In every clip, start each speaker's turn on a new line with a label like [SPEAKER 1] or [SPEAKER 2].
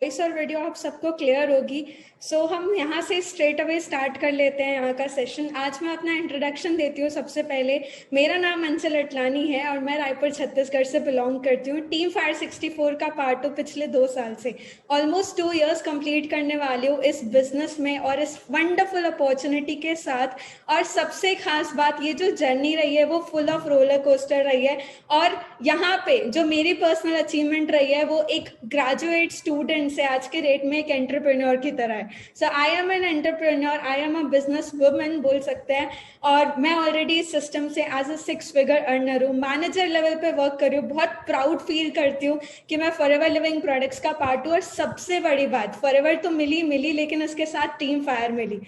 [SPEAKER 1] Voice और video आप सबको क्लियर होगी। हम यहाँ से स्ट्रेट अवे स्टार्ट कर लेते हैं यहाँ का सेशन। आज मैं अपना इंट्रोडक्शन देती हूँ। सबसे पहले मेरा नाम अंचल अटलानी है और मैं रायपुर छत्तीसगढ़ से बिलोंग करती हूँ। टीम फायर 64 का पार्ट हूँ पिछले 2 साल से। ऑलमोस्ट 2 इयर्स कंप्लीट करने वाली हूँ इस बिजनेस में और इस वंडरफुल अपॉर्चुनिटी के साथ। और सबसे खास बात, ये जो जर्नी रही है वो फुल ऑफ रोलर कोस्टर रही है। और यहाँ पे जो मेरी पर्सनल अचीवमेंट रही है वो एक ग्रेजुएट स्टूडेंट से आज के डेट में एक एंटरप्रेन्योर की तरह है। So I am an entrepreneur, I am a business woman बोल सकते हैं। और मैं ऑलरेडी इस सिस्टम से एज अ 6 फिगर अर्नर हूँ, मैनेजर लेवल पे वर्क कर रही हूँ। बहुत प्राउड फील करती हूँ कि मैं फॉरएवर लिविंग प्रोडक्ट्स का पार्ट हूँ। और सबसे बड़ी बात, फॉरएवर तो मिली लेकिन उसके साथ टीम फायर मिली।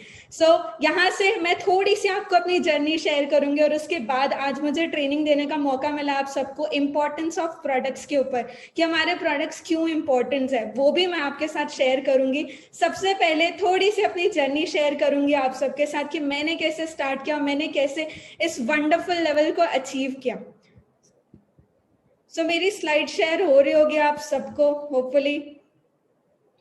[SPEAKER 1] यहाँ से मैं थोड़ी सी आपको अपनी जर्नी शेयर करूंगी और उसके बाद आज मुझे ट्रेनिंग देने का मौका मिला आप सबको इंपॉर्टेंस ऑफ प्रोडक्ट्स के ऊपर, कि हमारे प्रोडक्ट्स क्यों इंपॉर्टेंट है वो भी मैं आपके साथ शेयर करूंगी। सबसे पहले थोड़ी सी अपनी जर्नी शेयर करूंगी आप सबके साथ कि मैंने कैसे स्टार्ट किया, मैंने कैसे इस वंडरफुल लेवल को अचीव किया। मेरी स्लाइड शेयर हो रही होगी आप सबको होपफुली।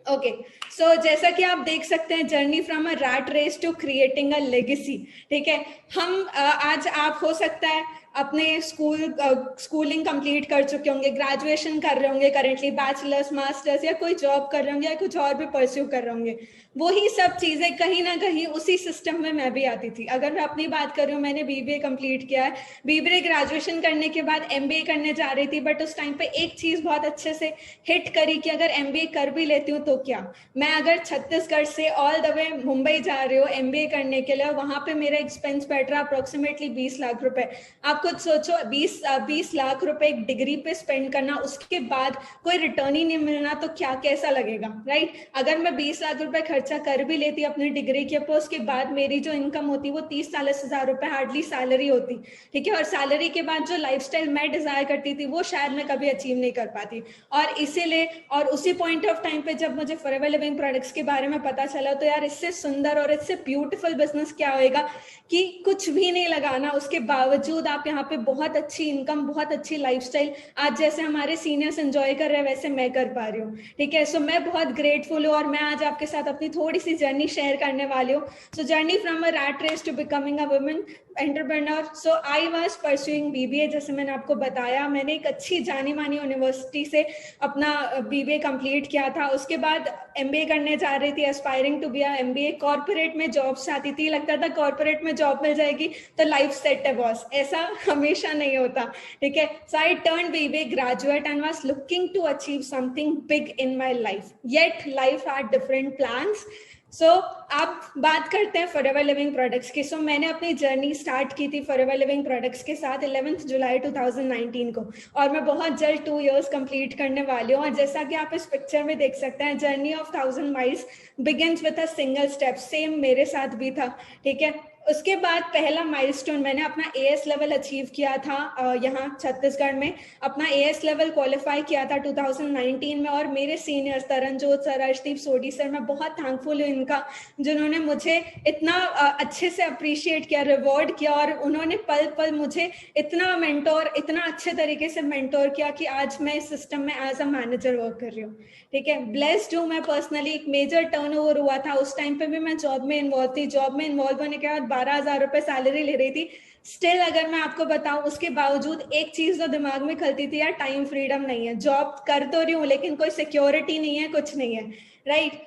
[SPEAKER 1] ओके, सो जैसा कि आप देख सकते हैं, journey from a rat race to creating a legacy. ठीक है, हम आज आप हो सकता है अपने स्कूलिंग कंप्लीट कर चुके होंगे, ग्रेजुएशन कर रहे होंगे, करेंटली बैचलर्स मास्टर्स या कोई जॉब कर रहे होंगे या कुछ और भी परस्यू कर रहे होंगे। वही सब चीजें कहीं ना कहीं उसी सिस्टम में मैं भी आती थी। अगर मैं अपनी बात कर रही हूँ, मैंने बीबीए कंप्लीट किया है। बीबीए ग्रेजुएशन करने के बाद एमबीए करने जा रही थी, बट उस टाइम पे एक चीज बहुत अच्छे से हिट करी कि अगर एमबीए कर भी लेती हूँ तो क्या, मैं अगर छत्तीसगढ़ से ऑल द वे मुंबई जा रही हूँ एमबीए करने के लिए, वहां पे मेरा एक्सपेंस बैठ रहा अप्रोक्सीमेटली 20 लाख रुपए। आप खुद सोचो, 20 लाख रुपए एक डिग्री पे स्पेंड करना, उसके बाद कोई रिटर्न ही नहीं मिलना, तो क्या कैसा लगेगा, राइट? अगर मैं 20 लाख रुपए खर्चा कर भी लेती अपनी डिग्री के ऊपर, उसके बाद मेरी जो इनकम होती वो 30-40 हजार रुपए हार्डली सैलरी होती। ठीक है, और सैलरी के बाद जो लाइफस्टाइल मैं डिजायर करती थी वो शायद मैं कभी अचीव नहीं कर पाती। और इसीलिए और उसी पॉइंट ऑफ टाइम पे जब मुझे फॉरएवर लिविंग प्रोडक्ट्स के बारे में पता चला, तो यार इससे सुंदर और इससे ब्यूटीफुल बिजनेस क्या होएगा कि कुछ भी नहीं लगाना, उसके बावजूद आप यहाँ पे बहुत अच्छी इनकम, बहुत अच्छी लाइफस्टाइल, आज जैसे हमारे सीनियर्स एंजॉय कर रहे हैं वैसे मैं कर पा रही हूँ। ठीक है, सो मैं बहुत ग्रेटफुल हूँ और मैं आज आपके साथ अपनी थोड़ी सी जर्नी शेयर करने वाली हूँ। So journey from a rat race to becoming a woman entrepreneur. So I was pursuing BBA. जैसे मैंने आपको बताया, मैंने एक अच्छी जानी मानी यूनिवर्सिटी से अपना बीबीए कंप्लीट किया था। उसके बाद एमबीए करने जा रही थी, aspiring to be a MBA. Corporate में जॉब चाहती थी, लगता था कॉर्पोरेट में जॉब मिल जाएगी तो लाइफ सेट है बॉस, ऐसा हमेशा नहीं होता। ठीक है, so I turn BBA graduate and was looking to achieve something big in my life, yet life had different plans. अब बात करते हैं फॉरएवर लिविंग प्रोडक्ट्स की। मैंने अपनी जर्नी स्टार्ट की थी फॉरएवर लिविंग प्रोडक्ट्स के साथ 11 जुलाई 2019 को, और मैं बहुत जल्द 2 इयर्स कंप्लीट करने वाली हूँ। और जैसा कि आप इस पिक्चर में देख सकते हैं, journey of 1000 miles begins with a single step. Same मेरे साथ भी था। ठीक है, उसके बाद पहला माइलस्टोन, मैंने अपना एएस लेवल अचीव किया था यहाँ छत्तीसगढ़ में। अपना एएस लेवल क्वालिफाई किया था 2019 में। और मेरे सीनियर्स तरनजोत सर, अर्शदीप सोडी सर, मैं बहुत थैंकफुल हूँ इनका, जिन्होंने मुझे इतना अच्छे से अप्रिशिएट किया, रिवॉर्ड किया, और उन्होंने पल पल मुझे इतना मेंटोर, इतना अच्छे तरीके से मेंटोर किया कि आज मैं इस सिस्टम में एज अ मैनेजर वर्क कर रही हूँ। ठीक है, ब्लेस्ड हूँ मैं पर्सनली। एक मेजर टर्नओवर हुआ था, उस टाइम पे भी मैं जॉब में इन्वॉल्व थी। जॉब में इन्वॉल्व होने के बाद 12,000 रुपए सैलरी ले रही थी। स्टिल अगर मैं आपको बताऊं, उसके बावजूद एक चीज तो दिमाग में खलती थी, यार टाइम फ्रीडम नहीं है। जॉब कर तो रही हूँ लेकिन कोई सिक्योरिटी नहीं है, कुछ नहीं है, राइट?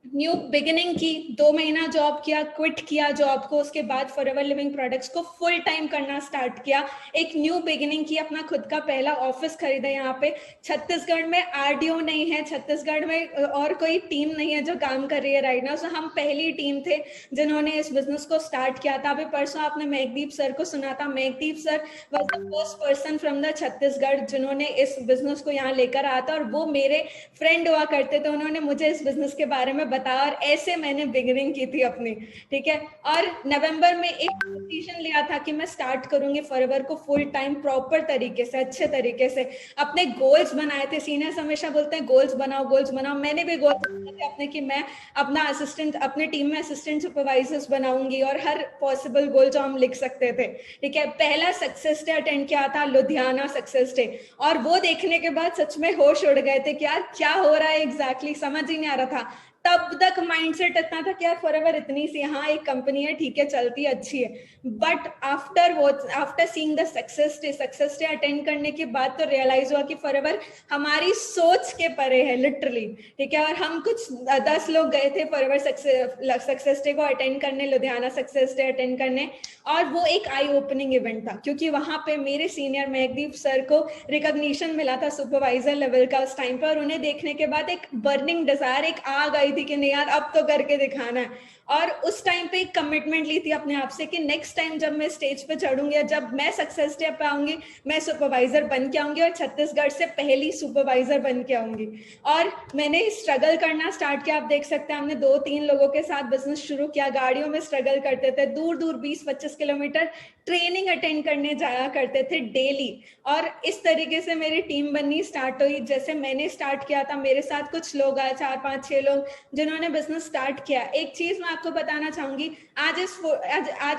[SPEAKER 1] न्यू बिगिनिंग की, 2 महीना जॉब किया, क्विट किया जॉब को। उसके बाद फॉरएवर लिविंग प्रोडक्ट्स को फुल टाइम करना स्टार्ट किया। एक न्यू बिगिनिंग की, अपना खुद का पहला ऑफिस खरीदा यहाँ पे छत्तीसगढ़ में। आरडीओ नहीं है छत्तीसगढ़ में, और कोई टीम नहीं है जो काम कर रही है राइट नाउ। हम पहली टीम थे जिन्होंने इस बिजनेस को स्टार्ट किया था। अभी परसों आपने मेघदीप सर को सुना था। Meghdeep sir was the first person from the Chhattisgarh जिन्होंने इस बिजनेस को यहाँ लेकर आया था, और वो मेरे फ्रेंड हुआ करते थे। उन्होंने मुझे इस बिजनेस के बारे में बताया, और ऐसे मैंने बिगिनिंग की थी अपनी, ठीक है। और नवंबर में एक डिसीजन लिया था कि मैं स्टार्ट करूंगी फॉरएवर को फुल टाइम प्रॉपर तरीके से, अच्छे तरीके से। अपने गोल्स बनाए थे, सीनियर्स हमेशा बोलते हैं गोल्स बनाओ गोल्स बनाओ, मैंने भी गोल्स बनाए थे अपने कि मैं अपना असिस्टेंट, अपने टीम में असिस्टेंट सुपरवाइजर्स बनाऊंगी, और हर पॉसिबल गोल जो हम लिख सकते थे, ठीक है। पहला सक्सेस डे अटेंड किया था, लुधियाना सक्सेस डे, और वो देखने के बाद सच में होश उड़ गए थे कि यार क्या हो रहा है एग्जैक्टली, समझ ही नहीं आ रहा था। तब तक माइंडसेट इतना था कि यार फॉरएवर इतनी सी, हाँ एक कंपनी है, ठीक है, चलती अच्छी है। But after seeing the success day attend करने के बाद तो रियलाइज हुआ कि फॉरएवर हमारी सोच के परे है लिटरली, ठीक है। और हम कुछ 10 लोग गए थे फॉरएवर सक्सेस डे को अटेंड करने, लुधियाना सक्सेस डे अटेंड करने, और वो एक आई ओपनिंग इवेंट था, क्योंकि वहां पे मेरे सीनियर महकदीप सर को रिकॉग्निशन मिला था सुपरवाइजर लेवल का उस टाइम पर, और उन्हें देखने के बाद एक बर्निंग डिजायर, एक आग आई थी कि नहीं यार अब तो करके दिखाना है। और उस टाइम पे एक कमिटमेंट ली थी अपने आप से कि नेक्स्ट टाइम जब मैं स्टेज पे चढ़ूंगी या जब मैं सक्सेस डे पे आऊंगी, मैं सुपरवाइजर बन के आऊंगी, और छत्तीसगढ़ से पहली सुपरवाइजर बन के आऊंगी। और मैंने स्ट्रगल करना स्टार्ट किया, आप देख सकते हैं हमने 2-3 लोगों के साथ बिजनेस शुरू किया, गाड़ियों में स्ट्रगल करते थे, दूर दूर 20-25 किलोमीटर ट्रेनिंग अटेंड करने जाया करते थे डेली। और इस तरीके से मेरी टीम बननी स्टार्ट हुई। जैसे मैंने स्टार्ट किया था, मेरे साथ कुछ लोग आए, 4-5-6 लोग जिन्होंने बिजनेस स्टार्ट किया। एक चीज मैं आपको बताना चाहूंगी, आज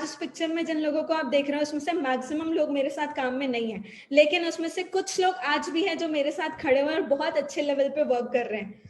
[SPEAKER 1] इस पिक्चर में जिन लोगों को आप देख रहे हो उसमें से मैक्सिमम लोग मेरे साथ काम में नहीं है, लेकिन उसमें से कुछ लोग आज भी हैं जो मेरे साथ खड़े हुए और बहुत अच्छे लेवल पे वर्क कर रहे हैं।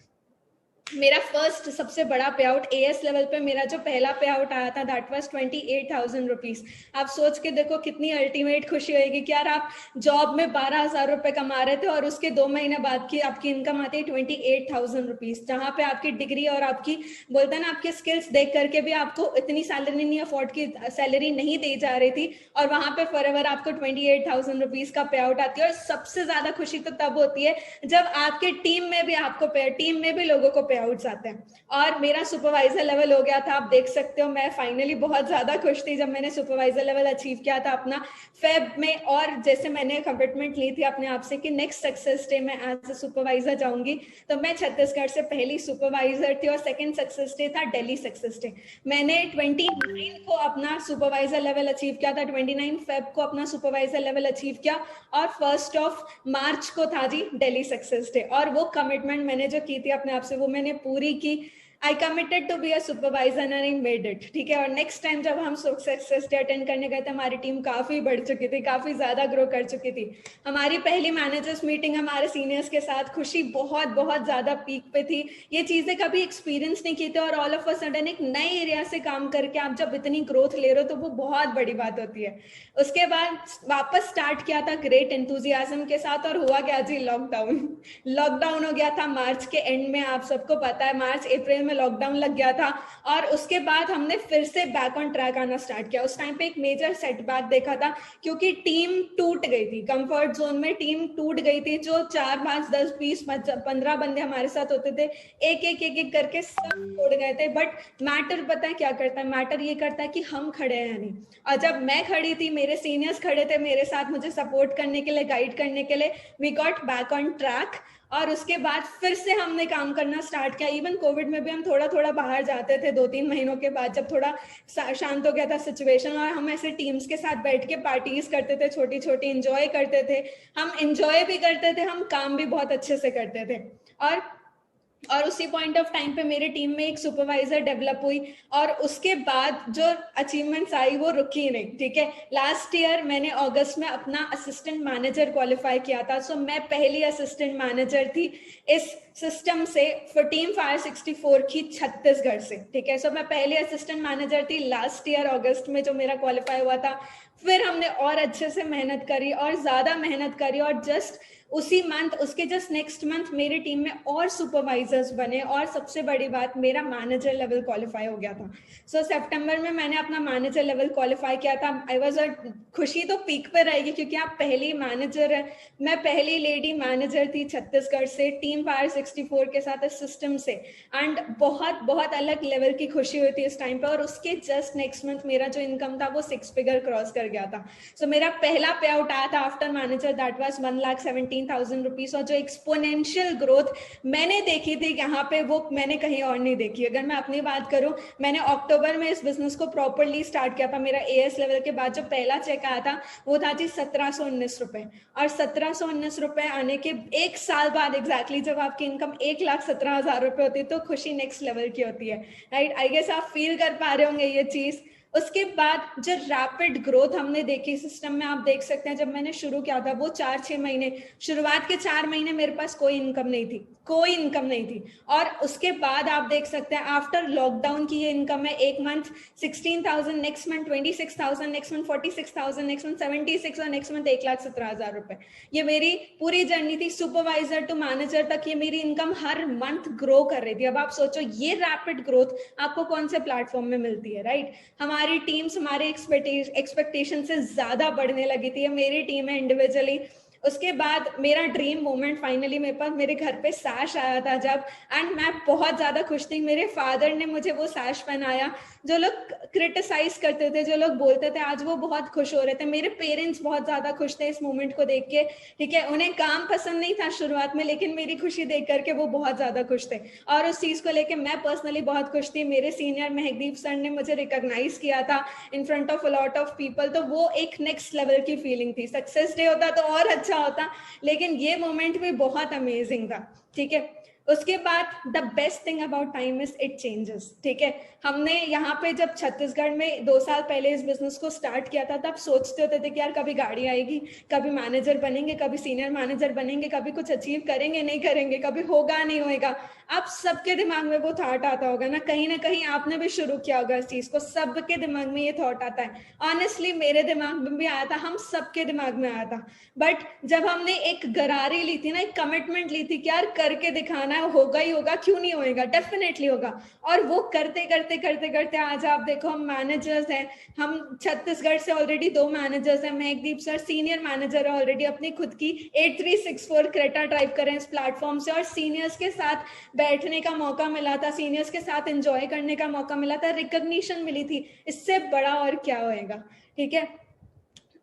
[SPEAKER 1] मेरा फर्स्ट सबसे बड़ा पे आउट एएस लेवल पे, मेरा जो पहला पे आउट आया था दैट वाज 28,000 रुपीज। आप सोच के देखो कितनी अल्टीमेट खुशी होगी कि यार आप जॉब में 12,000 रुपए कमा रहे थे और उसके 2 महीने बाद की आपकी इनकम आती है 28,000 रुपीज, जहां पे आपकी डिग्री और आपकी बोलते हैं ना आपके स्किल्स देख करके भी आपको इतनी सैलरी नहीं, अफोर्ड की सैलरी नहीं दी जा रही थी, और वहां पे फॉरएवर आपको 28,000 रुपीज का पे आउट आती है। और सबसे ज्यादा खुशी तो तब होती है जब आपके टीम में भी लोगों को पे आउट्स आते हैं। और मेरा सुपरवाइजर लेवल हो गया था, आप देख सकते हो, मैं फाइनली बहुत ज्यादा खुश थी जब मैंने सुपरवाइजर लेवल अचीव किया था अपना फेब में। और जैसे मैंने कमिटमेंट ली थी अपने आप से कि नेक्स्ट सक्सेस डे में एज ए सुपरवाइजर जाऊंगी, तो मैं छत्तीसगढ़ से पहली सुपरवाइजर थी। और सेकंड सक्सेस डे था दिल्ली सक्सेस डे। मैंने 29 को अपना सुपरवाइजर लेवल अचीव किया था, 29 फेब को अपना सुपरवाइजर लेवल अचीव किया, और 1 मार्च को था जी दिल्ली सक्सेस डे। और वो कमिटमेंट मैंने जो की थी अपने आप से वो मैंने पूरी की। I committed to be a supervisor and I made it, ठीक है। और नेक्स्ट टाइम जब हम सक्सेस डे अटेंड करने गए थे, हमारी टीम काफी बढ़ चुकी थी, काफी ज्यादा ग्रो कर चुकी थी। हमारी पहली मैनेजर्स मीटिंग हमारे सीनियर्स के साथ, खुशी बहुत बहुत ज्यादा पीक पे थी। ये चीजें कभी एक्सपीरियंस नहीं की थी, और ऑल ऑफ अ सडन एक नए एरिया से काम करके आप जब इतनी ग्रोथ ले रहे हो तो वो बहुत बड़ी बात होती है। उसके बाद वापस स्टार्ट किया था ग्रेट एंथुजियाज्म के साथ, और हुआ क्या जी, लॉकडाउन हो गया था मार्च के एंड में। आप सबको पता है मार्च अप्रैल में लॉकडाउन लग गया था, और उसके बाद हमने फिर से बैक ऑन ट्रैक आना स्टार्ट किया। उस टाइम पे एक मेजर सेटबैक देखा था, क्योंकि टीम टूट गई थी, कंफर्ट जोन में टीम टूट गई थी। जो 4-5-10-20-15 बंदे हमारे साथ होते थे, एक करके सब छोड़ गए थे। बट मैटर पता है क्या करता है, मैटर ये करता है कि हम खड़े हैं नहीं। और जब मैं खड़ी थी, मेरे सीनियर्स खड़े थे मेरे साथ मुझे सपोर्ट करने के लिए, गाइड करने के लिए, we got back on track. और उसके बाद फिर से हमने काम करना स्टार्ट किया। इवन कोविड में भी हम थोड़ा थोड़ा बाहर जाते थे 2-3 महीनों के बाद, जब थोड़ा शांत हो गया था सिचुएशन, और हम ऐसे टीम्स के साथ बैठ के पार्टीज करते थे, छोटी छोटी इंजॉय करते थे। हम इंजॉय भी करते थे, हम काम भी बहुत अच्छे से करते थे। और उसी पॉइंट ऑफ टाइम पे मेरी टीम में एक सुपरवाइजर डेवलप हुई, और उसके बाद जो अचीवमेंट्स आई वो रुकी नहीं, ठीक है। लास्ट ईयर मैंने अगस्त में अपना असिस्टेंट मैनेजर क्वालिफाई किया था। सो मैं पहली असिस्टेंट मैनेजर थी इस सिस्टम से टीम फायर 64 की छत्तीसगढ़ से, ठीक है। सो मैं पहली असिस्टेंट मैनेजर थी लास्ट ईयर अगस्त में जो मेरा क्वालिफाई हुआ था। फिर हमने और अच्छे से मेहनत करी और ज्यादा मेहनत करी, और जस्ट उसी मंथ, उसके जस्ट नेक्स्ट मंथ मेरी टीम में और सुपरवाइजर्स बने, और सबसे बड़ी बात मेरा मैनेजर लेवल क्वालिफाई हो गया था। सो सितंबर में मैंने अपना मैनेजर लेवल क्वालिफाई किया था। आई वाज खुशी तो पीक पे रहेगी क्योंकि आप पहली मैनेजर है, मैं पहली लेडी मैनेजर थी छत्तीसगढ़ से टीम फायर 64 के साथ इस सिस्टम से, एंड बहुत बहुत अलग लेवल की खुशी हुई थी इस टाइम पे। और उसके जस्ट नेक्स्ट मंथ मेरा जो इनकम था वो 6 फिगर क्रॉस कर गया था। सो मेरा पहला पे आउट आया था after manager, that was 1,17,000 15,000 rupees, और जो एक्सपोनेंशियल ग्रोथ मैंने देखी थी यहाँ पे वो मैंने कहीं और नहीं देखी। अगर मैं अपनी बात करूं, मैंने अक्टूबर में इस बिजनेस को प्रॉपरली स्टार्ट किया था। मेरा एएस लेवल के बाद जो पहला चेक आया था वो था जी 1719 रुपए, और 1719 रुपए आने के एक साल बाद एग्जैक्टली जब आपकी इनकम 1,17,000 रुपए होती है तो खुशी नेक्स्ट लेवल की होती है, राइट। आई गेस आप फील कर पा रहे होंगे ये चीज। उसके बाद जो रैपिड ग्रोथ हमने देखी सिस्टम में, आप देख सकते हैं जब मैंने शुरू किया था वो 4-6 महीने, शुरुआत के 4 महीने मेरे पास कोई इनकम नहीं थी, कोई इनकम नहीं थी। और उसके बाद आप देख सकते हैं आफ्टर लॉकडाउन की ये इनकम है। एक month 16,000, next month 26,000, next month 46,000, next month 76, और नेक्स्ट मंथ 1,17,000 रुपए। ये मेरी पूरी जर्नी थी सुपरवाइजर टू मैनेजर तक, ये मेरी इनकम हर मंथ ग्रो कर रही थी। अब आप सोचो ये रैपिड ग्रोथ आपको कौन से प्लेटफॉर्म में मिलती है, राइट। हमारी टीम्स हमारे एक्सपेक्टेशन से ज्यादा बढ़ने लगी थी, मेरी टीम है इंडिविजुअली। उसके बाद मेरा ड्रीम मोमेंट फाइनली मेरे पास, मेरे घर पे सैश आया था जब, एंड मैं बहुत ज्यादा खुश थी। मेरे फादर ने मुझे वो सैश पहनाया। जो लोग क्रिटिसाइज करते थे, जो लोग बोलते थे, आज वो बहुत खुश हो रहे थे। मेरे पेरेंट्स बहुत ज्यादा खुश थे इस मोमेंट को देख के, ठीक है। उन्हें काम पसंद नहीं था शुरुआत में, लेकिन मेरी खुशी देख करके वो बहुत ज्यादा खुश थे, और उस चीज को लेके मैं पर्सनली बहुत खुश थी। मेरे सीनियर महकदीप सर ने मुझे रिकॉग्नाइज किया था in front of a lot of people, तो वो एक नेक्स्ट लेवल की फीलिंग थी। सक्सेस डे होता तो और अच्छा होता, लेकिन ये मोमेंट भी बहुत अमेजिंग था, ठीक है। उसके बाद the best thing about time is it changes, ठीक है। हमने यहाँ पे जब छत्तीसगढ़ में 2 साल पहले इस बिजनेस को स्टार्ट किया था, तब सोचते होते थे कि यार कभी गाड़ी आएगी, कभी मैनेजर बनेंगे, कभी सीनियर मैनेजर बनेंगे, कभी कुछ अचीव करेंगे नहीं करेंगे, कभी होगा नहीं होगा। आप सबके दिमाग में वो थॉट आता होगा ना कहीं आपने भी शुरू किया होगा इस चीज को, सबके दिमाग में ये थॉट आता है। ऑनेस्टली मेरे दिमाग में भी आया था, हम सबके दिमाग में आया था। बट जब हमने एक गरारी ली थी ना, एक कमिटमेंट ली थी कि यार करके दिखाना है, होगा ही होगा, क्यों नहीं होएगा, डेफिनेटली होगा। और वो करते करते करते करते आज आप देखो हम मैनेजर्स हैं। हम छत्तीसगढ़ से ऑलरेडी 2 मैनेजर्स हैं। महकदीप सर सीनियर मैनेजर है ऑलरेडी, अपनी खुद की 8364 क्रेटा ड्राइव करें इस प्लेटफॉर्म से, और सीनियर्स के साथ बैठने का मौका मिला था, सीनियर्स के साथ एंजॉय करने का मौका मिला था, रिकॉग्निशन मिली थी। इससे बड़ा और क्या होएगा, ठीक है।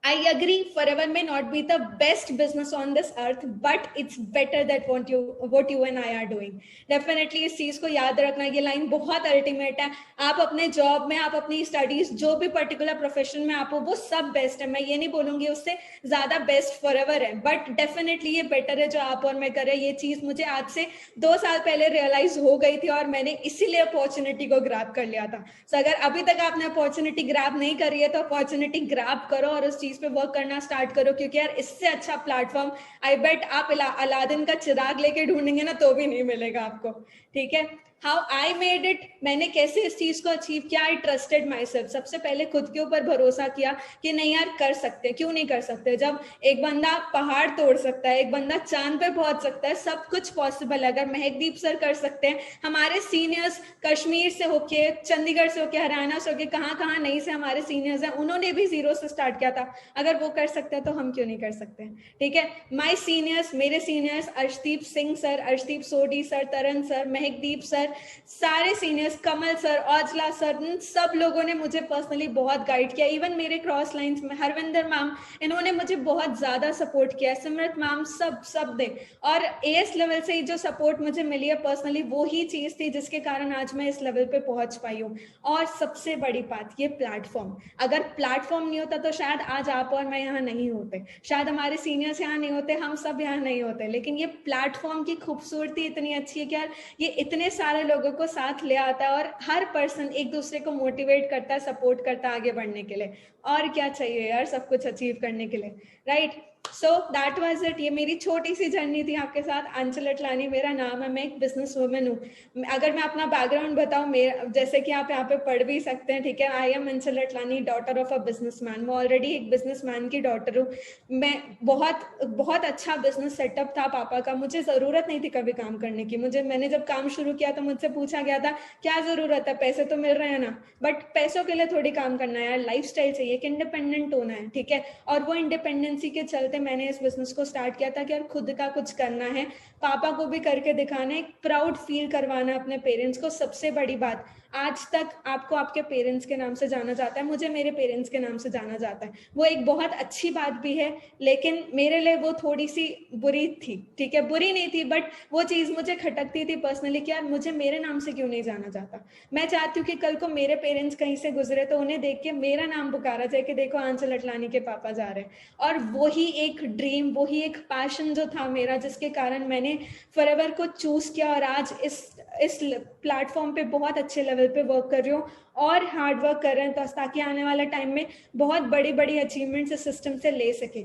[SPEAKER 1] I agree, forever may not be the best business on this earth, but it's better that what you and I are doing. Definitely इस चीज को याद रखना, ये लाइन बहुत अल्टीमेट है। आप अपने जॉब में, आप अपनी स्टडीज, जो भी पर्टिकुलर प्रोफेशन में आप हो, वो सब बेस्ट है। मैं ये नहीं बोलूंगी उससे ज्यादा बेस्ट फॉरएवर है, बट डेफिनेटली ये बेटर है जो आप और मैं कर रहे हैं। ये चीज मुझे आज से 2 साल पहले रियलाइज हो गई थी, और मैंने इसीलिए अपॉर्चुनिटी को ग्रैब कर लिया था। So, अगर अभी तक आपने अपॉर्चुनिटी ग्रैब नहीं करी है तो अपॉर्चुनिटी ग्रैब करो और उस पे वर्क करना स्टार्ट करो, क्योंकि यार इससे अच्छा प्लेटफॉर्म आई बेट आप अलादीन का चिराग लेके ढूंढेंगे ना तो भी नहीं मिलेगा आपको, ठीक है। हाउ आई मेड इट, मैंने कैसे इस चीज को अचीव किया, आई ट्रस्टेड माई सेल्फ। सबसे पहले खुद के ऊपर भरोसा किया कि नहीं यार कर सकते, क्यों नहीं कर सकते। जब एक बंदा पहाड़ तोड़ सकता है, एक बंदा चांद पे पहुंच सकता है, सब कुछ पॉसिबल है। अगर महकदीप सर कर सकते हैं, हमारे सीनियर्स कश्मीर से होके, चंडीगढ़ से होके, हरियाणा से होके, कहाँ कहाँ नहीं से हमारे सीनियर्स हैं, उन्होंने भी 0 से स्टार्ट किया था। अगर वो कर सकते हैं तो हम क्यों नहीं कर सकते, ठीक है। माई सीनियर्स, मेरे सीनियर्स अर्शदीप सिंह सर, अर्शदीप सोडी सर, तरन सर, महकदीप सर, सारे सीनियर्स, कमल सर, औजला सर, सब लोगों ने मुझे पर्सनली बहुत गाइड किया। इवन मेरे क्रॉस लाइंस में हरविंदर मैम, इन्होंने मुझे बहुत ज्यादा सपोर्ट किया, सिमरत मैम, सब दे। और एएस लेवल से जो सपोर्ट मुझे मिली है पर्सनली, वो ही चीज थी जिसके कारण आज मैं इस लेवल पे पहुंच पाई हूँ। और सबसे बड़ी बात, ये प्लेटफॉर्म, अगर प्लेटफॉर्म नहीं होता तो शायद आज आप और मैं यहाँ नहीं होते, शायद हमारे सीनियर्स यहाँ नहीं होते, हम सब यहाँ नहीं होते। लेकिन ये प्लेटफॉर्म की खूबसूरती इतनी अच्छी है कि यार ये इतने सारे लोगों को साथ ले आता है, और हर पर्सन एक दूसरे को मोटिवेट करता है, सपोर्ट करता है आगे बढ़ने के लिए। और क्या चाहिए यार सब कुछ अचीव करने के लिए, right. So that was it. ये मेरी छोटी सी जर्नी थी आपके साथ। अंचल अटलानी मेरा नाम है, मैं एक बिजनेस वुमेन हूँ। अगर मैं अपना बैकग्राउंड बताऊँ, मेरा जैसे कि आप यहाँ पे पढ़ भी सकते हैं, ठीक है। आई एम अंचल Atlani, daughter of a businessman. मैं ऑलरेडी एक बिजनेसमैन की डॉटर हूँ। मैं बहुत अच्छा बिजनेस सेटअप था पापा का, मुझे जरूरत नहीं थी कभी काम करने की। मैंने जब काम शुरू किया तो मुझसे पूछा गया था क्या जरूरत है, पैसे तो मिल रहे हैं ना। बट पैसों के लिए थोड़ी काम करना है यार, लाइफ स्टाइल चाहिए, इंडिपेंडेंट होना है, ठीक है। और वो इंडिपेंडेंसी के चलते चलते मैंने इस बिजनेस को स्टार्ट किया था कि यार खुद का कुछ करना है, पापा को भी करके दिखाना है, एक प्राउड फील करवाना अपने पेरेंट्स को। सबसे बड़ी बात, आज तक आपको आपके पेरेंट्स के नाम से जाना जाता है, मुझे मेरे पेरेंट्स के नाम से जाना जाता है। वो एक बहुत अच्छी बात भी है, लेकिन मेरे लिए वो थोड़ी सी बुरी थी, ठीक है, बुरी नहीं थी बट वो चीज़ मुझे खटकती थी पर्सनली कि यार मुझे मेरे नाम से क्यों नहीं जाना जाता। मैं चाहती हूँ कि कल को मेरे पेरेंट्स कहीं से गुजरे तो उन्हें देख के मेरा नाम पुकारा जाए कि देखो आंचल अटलानी के पापा जा रहे हैं। और वही एक ड्रीम, वही एक पैशन जो था मेरा, जिसके कारण मैंने फॉरएवर को चूज किया और आज इस प्लेटफॉर्म पे बहुत अच्छे लेवल पे वर्क कर रही हूँ और हार्ड वर्क कर रहे हैं ताकि आने वाला टाइम में बहुत बड़ी बड़ी अचीवमेंट्स इस सिस्टम से ले सके।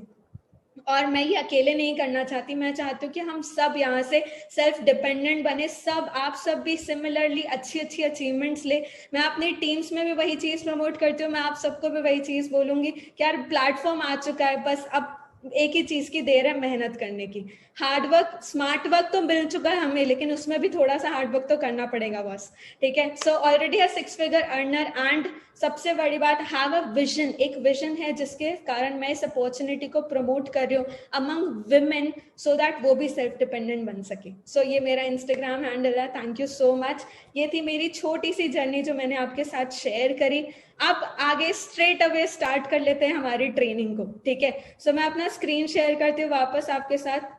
[SPEAKER 1] और मैं ये अकेले नहीं करना चाहती, मैं चाहती हूँ कि हम सब यहाँ से सेल्फ डिपेंडेंट बने, सब आप सब भी सिमिलरली अच्छी अच्छी अचीवमेंट्स ले। मैं अपनी टीम्स में भी वही चीज़ प्रमोट करती हूँ, मैं आप सबको भी वही चीज़ बोलूँगी कि यार प्लेटफॉर्म आ चुका है, बस अब एक ही चीज की देर है, मेहनत करने की। हार्ड वर्क, स्मार्ट वर्क तो मिल चुका है हमें, लेकिन उसमें भी थोड़ा सा हार्ड वर्क तो करना पड़ेगा बस, ठीक है। सो ऑलरेडी है 6 फिगर अर्नर एंड सबसे बड़ी बात, हैव अ विजन, एक विजन है जिसके कारण मैं इस अपॉर्चुनिटी को प्रमोट कर रही हूँ अमंग विमेन, सो दैट वो भी सेल्फ डिपेंडेंट बन सके। सो ये मेरा इंस्टाग्राम हैंडल है। Thank you so much. ये थी मेरी छोटी सी जर्नी जो मैंने आपके साथ शेयर करी। अब आगे स्ट्रेट अवे स्टार्ट कर लेते हैं हमारी ट्रेनिंग को, ठीक है। सो मैं अपना स्क्रीन शेयर करती हूँ वापस आपके साथ,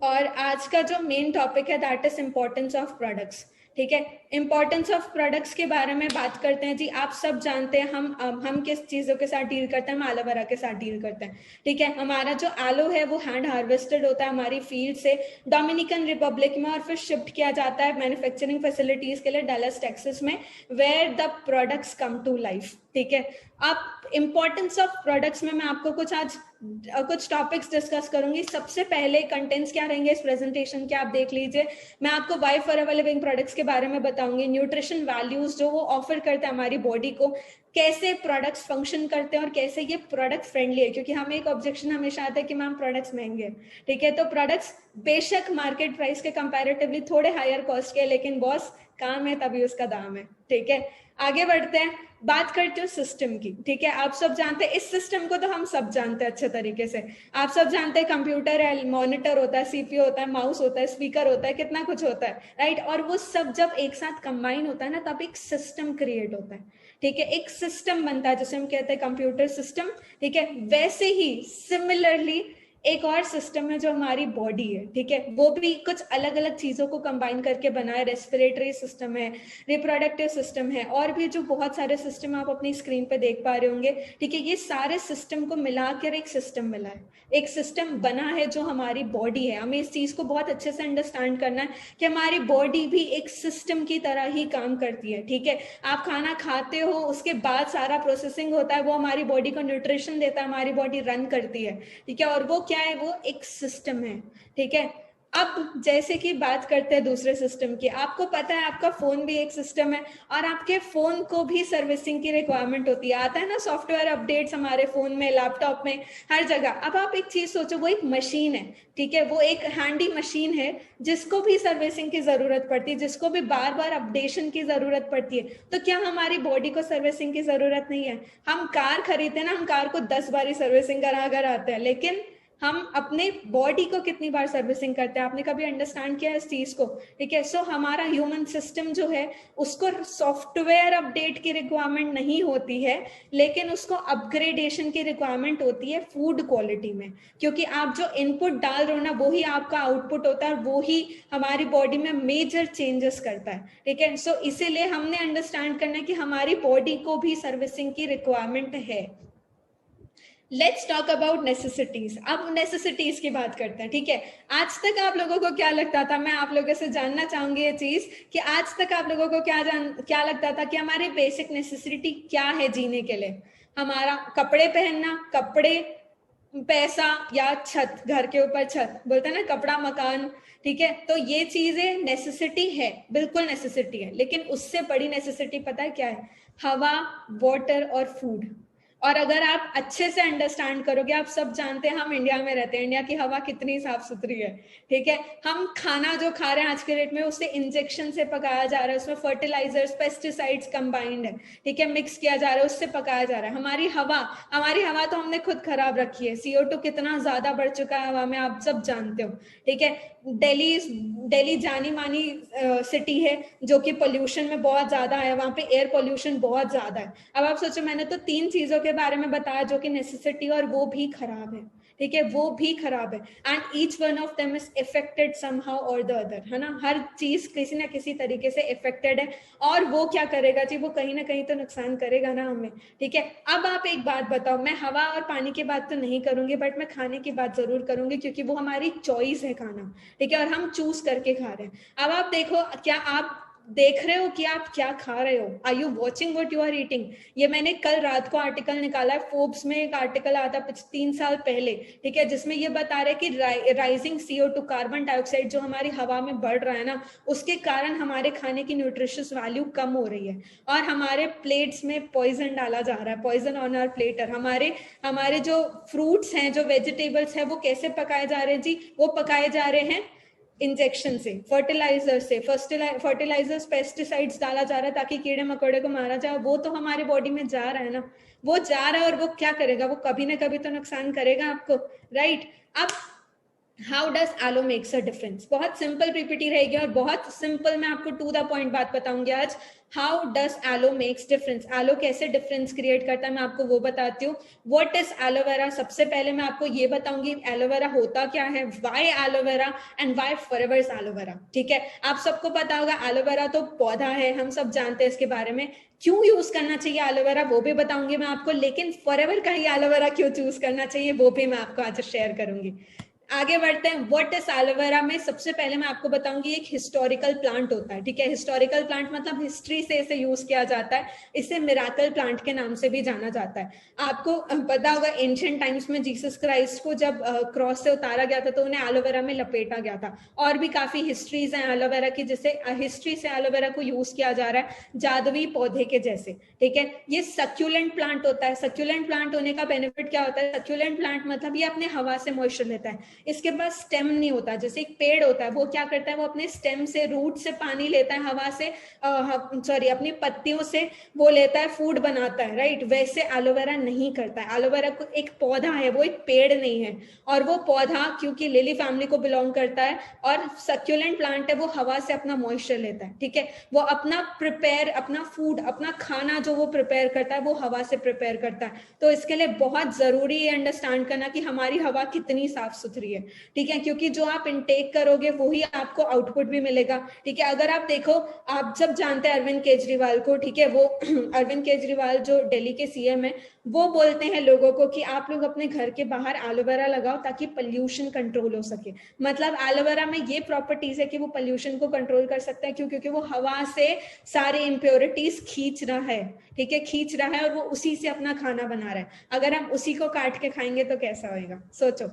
[SPEAKER 1] और आज का जो मेन टॉपिक है that is importance of products, ठीक है। इंपॉर्टेंस ऑफ प्रोडक्ट्स के बारे में बात करते हैं जी। आप सब जानते हैं हम किस चीज़ों के साथ डील करते हैं, हम एलोवेरा के साथ डील करते हैं, ठीक है। हमारा जो एलो है वो हैंड हार्वेस्टेड होता है हमारी फील्ड से डोमिनिकन रिपब्लिक में, और फिर शिफ्ट किया जाता है मैन्युफैक्चरिंग फैसिलिटीज के लिए डैलस टेक्सास में, where the products come to life, ठीक है। अब इंपॉर्टेंस ऑफ प्रोडक्ट्स में मैं आपको कुछ टॉपिक्स डिस्कस करूंगी। सबसे पहले कंटेंट्स क्या रहेंगे इस प्रेजेंटेशन के, आप देख लीजिए। मैं आपको वाई फॉरएवर लिविंग प्रोडक्ट्स के बारे में बताऊंगी, न्यूट्रिशन वैल्यूज जो वो ऑफर करते हैं हमारी बॉडी को, कैसे प्रोडक्ट्स फंक्शन करते हैं और कैसे ये प्रोडक्ट फ्रेंडली है, क्योंकि हमें एक ऑब्जेक्शन हमेशा आता है कि मैम प्रोडक्ट्स महंगे हैं, ठीक है। तो प्रोडक्ट्स बेशक मार्केट प्राइस के कंपैरेटिवली थोड़े हायर कॉस्ट के, लेकिन बॉस काम है तभी उसका दाम है, ठीक है। आगे बढ़ते हैं, बात करते हो सिस्टम की, ठीक है। आप सब जानते हैं इस सिस्टम को, तो हम सब जानते हैं अच्छे तरीके से। आप सब जानते हैं कंप्यूटर है, मॉनिटर होता है, सीपीयू होता है, माउस होता है, स्पीकर होता है, कितना कुछ होता है, राइट। और वो सब जब एक साथ कंबाइन होता है ना, तब एक सिस्टम क्रिएट होता है, ठीक है। एक सिस्टम बनता है जिसे हम कहते हैं कंप्यूटर सिस्टम, ठीक है। वैसे ही सिमिलरली एक और सिस्टम है जो हमारी बॉडी है, ठीक है। वो भी कुछ अलग अलग चीजों को कंबाइन करके बना है, रेस्पिरेटरी सिस्टम है, रिप्रोडक्टिव सिस्टम है, और भी जो बहुत सारे सिस्टम आप अपनी स्क्रीन पे देख पा रहे होंगे, ठीक है। ये सारे सिस्टम को मिलाकर एक सिस्टम मिला है, एक सिस्टम बना है जो हमारी बॉडी है। हमें इस चीज को बहुत अच्छे से अंडरस्टैंड करना है कि हमारी बॉडी भी एक सिस्टम की तरह ही काम करती है, ठीक है। आप खाना खाते हो, उसके बाद सारा प्रोसेसिंग होता है, वो हमारी बॉडी को न्यूट्रिशन देता है, हमारी बॉडी रन करती है, ठीक है। और वो क्या है, वो एक सिस्टम है, ठीक है। अब जैसे कि बात करते हैं दूसरे सिस्टम की, आपको पता है आपका फोन भी एक सिस्टम है, और आपके फोन को भी सर्विसिंग की रिक्वायरमेंट होती है। आता है ना सॉफ्टवेयर अपडेट्स हमारे फोन में, लैपटॉप में, हर जगह। अब आप एक चीज सोचो, वो एक मशीन है, ठीक है, वो एक हैंडी मशीन है जिसको भी सर्विसिंग की जरूरत पड़ती है, जिसको भी बार बार अपडेशन की जरूरत पड़ती है। तो क्या हमारी बॉडी को सर्विसिंग की जरूरत नहीं है? हम कार खरीदते हैं ना, हम कार को 10 बार सर्विसिंग करा कर आते हैं, लेकिन हम अपने बॉडी को कितनी बार सर्विसिंग करते हैं? आपने कभी अंडरस्टैंड किया इस चीज को, ठीक है। सो हमारा ह्यूमन सिस्टम जो है उसको सॉफ्टवेयर अपडेट की रिक्वायरमेंट नहीं होती है, लेकिन उसको अपग्रेडेशन की रिक्वायरमेंट होती है फूड क्वालिटी में, क्योंकि आप जो इनपुट डाल रहे हो ना, वो ही आपका आउटपुट होता है, और वो ही हमारी बॉडी में मेजर चेंजेस करता है, ठीक है। सो इसीलिए हमने अंडरस्टैंड करना है कि हमारी बॉडी को भी सर्विसिंग की रिक्वायरमेंट है। Let's talk about necessities. अब नेसेसिटीज की बात करते हैं, ठीक है। आज तक आप लोगों को क्या लगता था, मैं आप लोगों से जानना चाहूंगी ये चीज कि आज तक आप लोगों को क्या लगता था कि हमारी बेसिक नेसेसिटी क्या है जीने के लिए? हमारा कपड़े पहनना, कपड़े, पैसा, या छत, घर के ऊपर छत, बोलते हैं ना कपड़ा मकान, ठीक है। तो ये चीजें नेसेसिटी है, बिल्कुल नेसेसिटी है, लेकिन उससे बड़ी नेसेसिटी पता है क्या है? हवा, वाटर और फूड। और अगर आप अच्छे से अंडरस्टैंड करोगे, आप सब जानते हैं हम इंडिया में रहते हैं, इंडिया की हवा कितनी साफ सुथरी है, ठीक है। हम खाना जो खा रहे हैं आज के डेट में उसे इंजेक्शन से पकाया जा रहा है, उसमें फर्टिलाइजर्स पेस्टिसाइड्स कंबाइंड है, ठीक है, मिक्स किया जा रहा है, उससे पकाया जा रहा है। हमारी हवा तो हमने खुद खराब रखी है, CO2 कितना ज्यादा बढ़ चुका है हवा में, आप सब जानते हो, ठीक है। दिल्ली जानी मानी सिटी है जो कि पोल्यूशन में बहुत ज्यादा है, वहां पे एयर पोल्यूशन बहुत ज्यादा है। अब आप सोचो, मैंने तो 3 चीजों के बारे में बताया जो कि नेसेसिटी, और वो भी खराब है, ठीक है, वो भी खराब है। And each one of them is affected somehow और द अदर, है ना, हर चीज किसी ना किसी तरीके से इफेक्टेड है, और वो क्या करेगा जी, वो कहीं ना कहीं तो नुकसान करेगा ना हमें, ठीक है। अब आप एक बात बताओ, मैं हवा और पानी की बात तो नहीं करूंगी, बट मैं खाने की बात जरूर करूंगी, क्योंकि वो हमारी चॉइस है खाना, ठीक है, और हम चूज करके खा रहे हैं। अब आप देखो, क्या आप देख रहे हो कि आप क्या खा रहे हो? Are you watching what you are eating? ये मैंने कल रात को आर्टिकल निकाला है, फोर्ब्स में एक आर्टिकल आता 3 साल पहले, ठीक है, जिसमें ये बता रहे कि राइजिंग CO2 कार्बन डाइऑक्साइड जो हमारी हवा में बढ़ रहा है ना, उसके कारण हमारे खाने की न्यूट्रिशियस वैल्यू कम हो रही है, और हमारे प्लेट्स में पॉइजन डाला जा रहा है, पॉइजन ऑन आवर प्लेटर। हमारे जो फ्रूट्स हैं, जो वेजिटेबल्स हैं, वो कैसे पकाए जा रहे हैं जी? वो पकाए जा रहे हैं इंजेक्शन से, फर्टिलाइजर्स पेस्टिसाइड्स डाला जा रहा है ताकि कीड़े मकोड़े को मारा जाए। वो तो हमारे बॉडी में जा रहा है ना, वो जा रहा है, और वो क्या करेगा? वो कभी ना कभी तो नुकसान करेगा आपको, राइट। अब how does aloe makes a difference? बहुत सिंपल पीपीटी रहेगी, और बहुत सिंपल मैं आपको टू द पॉइंट बात बताऊंगी आज। How does aloe makes difference? Aloe कैसे डिफरेंस क्रिएट करता है, मैं आपको वो बताती हूँ। What is aloe vera? सबसे पहले मैं आपको ये बताऊंगी एलोवेरा होता क्या है, why aloe vera and why forever is aloe vera, ठीक है। आप सबको पता होगा एलोवेरा तो पौधा है, हम सब जानते हैं इसके बारे में। क्यों यूज करना चाहिए एलोवेरा वो भी बताऊंगी मैं आपको, लेकिन फॉरएवर का ही एलोवेरा क्यों चूज करना चाहिए वो भी मैं आपको आज शेयर करूंगी। आगे बढ़ते हैं। व्हाट इज एलोवेरा में सबसे पहले मैं आपको बताऊंगी, एक हिस्टोरिकल प्लांट होता है, ठीक है। हिस्टोरिकल प्लांट मतलब हिस्ट्री से इसे यूज किया जाता है, इसे मिराकल प्लांट के नाम से भी जाना जाता है। आपको पता होगा एंशिएंट टाइम्स में जीसस क्राइस्ट को जब क्रॉस से उतारा गया था तो उन्हें एलोवेरा में लपेटा गया था। और भी काफी हिस्ट्रीज हैं एलोवेरा की, जिसे हिस्ट्री से एलोवेरा को यूज किया जा रहा है जादुई पौधे के जैसे, ठीक है। ये सक्यूलेंट प्लांट होता है। सक्यूलेंट प्लांट होने का बेनिफिट क्या होता है? सक्यूलेंट प्लांट मतलब ये अपने हवा से मॉइस्चर लेता है, इसके पास स्टेम नहीं होता। जैसे एक पेड़ होता है, वो क्या करता है, वो अपने स्टेम से, रूट से पानी लेता है, हवा से अपनी पत्तियों से वो लेता है, फूड बनाता है, राइट। वैसे एलोवेरा नहीं करता है। एलोवेरा को एक पौधा है, वो एक पेड़ नहीं है। और वो पौधा क्योंकि लिली फैमिली को बिलोंग करता है और सक्यूलेंट प्लांट है, वो हवा से अपना मॉइस्चर लेता है, ठीक है। वो अपना फूड, अपना खाना जो वो प्रिपेयर करता है वो हवा से प्रिपेयर करता है। तो इसके लिए बहुत जरूरी है अंडरस्टैंड करना कि हमारी हवा कितनी साफ सुथरी है, ठीक है, क्योंकि जो आप इनटेक करोगे वही आपको आउटपुट भी मिलेगा, ठीक है। अगर आप देखो, आप सब जानते हैं अरविंद केजरीवाल को, ठीक है, वो अरविंद केजरीवाल जो दिल्ली के CM है, वो बोलते हैं लोगों को कि आप लोग अपने घर के बाहर एलोवेरा लगाओ ताकि पोल्यूशन कंट्रोल हो सके। मतलब एलोवेरा में ये प्रॉपर्टीज है कि वो पोल्यूशन को कंट्रोल कर सकता है। क्यों? क्योंकि वो हवा से सारे इम्प्योरिटीज खींच रहा है, ठीक है, खींच रहा है, और वो उसी से अपना खाना बना रहा है। अगर हम उसी को काट के खाएंगे तो कैसा होएगा, सोचो,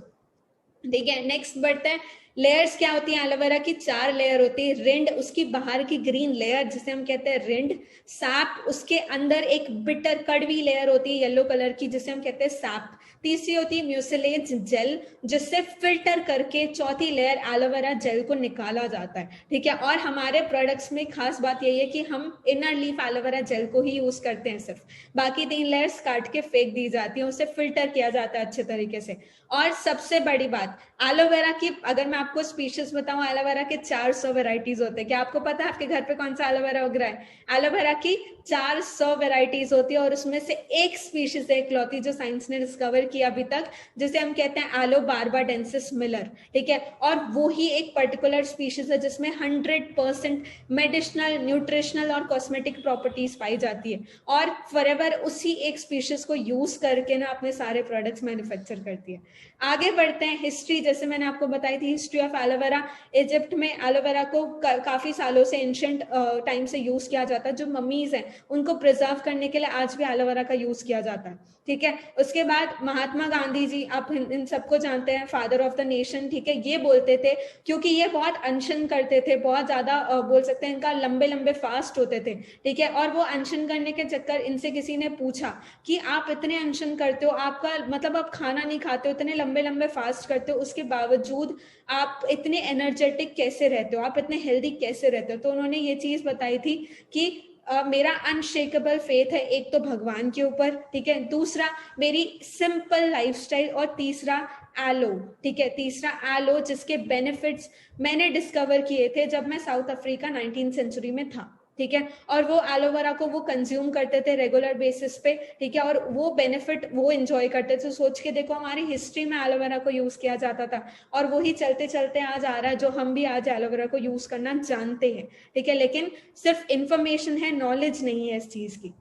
[SPEAKER 1] ठीक है। नेक्स्ट बढ़ते हैं। लेयर्स क्या होती है एलोवेरा की? 4 लेयर होती है। रिंड, उसकी बाहर की ग्रीन लेयर जिसे हम कहते हैं रिंड। सैप, उसके अंदर एक बिटर कड़वी लेयर होती है येलो कलर की जिसे हम कहते हैं सैप। तीसरी होती है म्यूसिलेज जेल, जिससे फिल्टर करके चौथी लेयर एलोवेरा जेल को निकाला जाता है, ठीक है। और हमारे प्रोडक्ट्स में खास बात यही है कि हम इनर लीफ एलोवेरा जेल को ही यूज करते हैं सिर्फ, बाकी 3 लेयर्स काट के फेंक दी जाती है, उसे फिल्टर किया जाता है अच्छे तरीके से। और सबसे बड़ी बात, एलोवेरा की अगर मैं आपको स्पीशीज बताऊं, एलोवेरा के 400 वेराइटीज होते हैं। क्या आपको पता है आपके घर पे कौन सा एलोवेरा उग रहा है? एलोवेरा की 400 वेराइटीज होती है, और उसमें से एक स्पीशीज है इकलौती जो साइंस ने डिस्कवर किया अभी तक, जिसे हम कहते हैं एलो बार्बाडेंसिस मिलर, ठीक है। और वो ही एक पर्टिकुलर स्पीशीज है जिसमें 100% मेडिसिनल, न्यूट्रिशनल और कॉस्मेटिक प्रॉपर्टीज पाई जाती है, और फॉरएवर उसी एक स्पीशीज को यूज करके ना अपने सारे प्रोडक्ट्स मैन्युफैक्चर करती है। आगे बढ़ते हैं। हिस्ट्री, जैसे मैंने आपको बताई थी, हिस्ट्री ऑफ एलोवेरा। इजिप्ट में एलोवेरा को काफी सालों से, एंशिएंट टाइम से यूज किया जाता है। जो मम्मीज हैं उनको प्रिजर्व करने के लिए आज भी एलोवेरा का यूज किया जाता है, ठीक है। उसके बाद महात्मा गांधी जी, आप इन सबको जानते हैं, फादर ऑफ द नेशन, ठीक है, ये बोलते थे, क्योंकि ये बहुत अनशन करते थे, बहुत ज्यादा बोल सकते हैं इनका लंबे लंबे फास्ट होते थे, ठीक है, और वो अनशन करने के चक्कर, इनसे किसी ने पूछा कि आप इतने अनशन करते हो, आपका मतलब आप खाना नहीं खाते हो, इतने लंबे लंबे फास्ट करते हो, उसके बावजूद आप इतने एनर्जेटिक कैसे रहते हो, आप इतने हेल्दी कैसे रहते हो? तो उन्होंने ये चीज बताई थी कि मेरा अनशेकेबल फेथ है, एक तो भगवान के ऊपर, ठीक है, दूसरा मेरी सिंपल लाइफस्टाइल, और तीसरा एलो, ठीक है, तीसरा एलो, जिसके बेनिफिट्स मैंने डिस्कवर किए थे जब मैं साउथ अफ्रीका 19th सेंचुरी में था, ठीक है, और वो एलोवेरा को वो कंज्यूम करते थे रेगुलर बेसिस पे, ठीक है, और वो बेनिफिट वो एंजॉय करते थे। सोच के देखो, हमारी हिस्ट्री में एलोवेरा को यूज किया जाता था, और वही चलते चलते आज आ रहा है, जो हम भी आज एलोवेरा को यूज करना जानते हैं, ठीक है, लेकिन सिर्फ इंफॉर्मेशन है, नॉलेज नहीं है इस चीज की।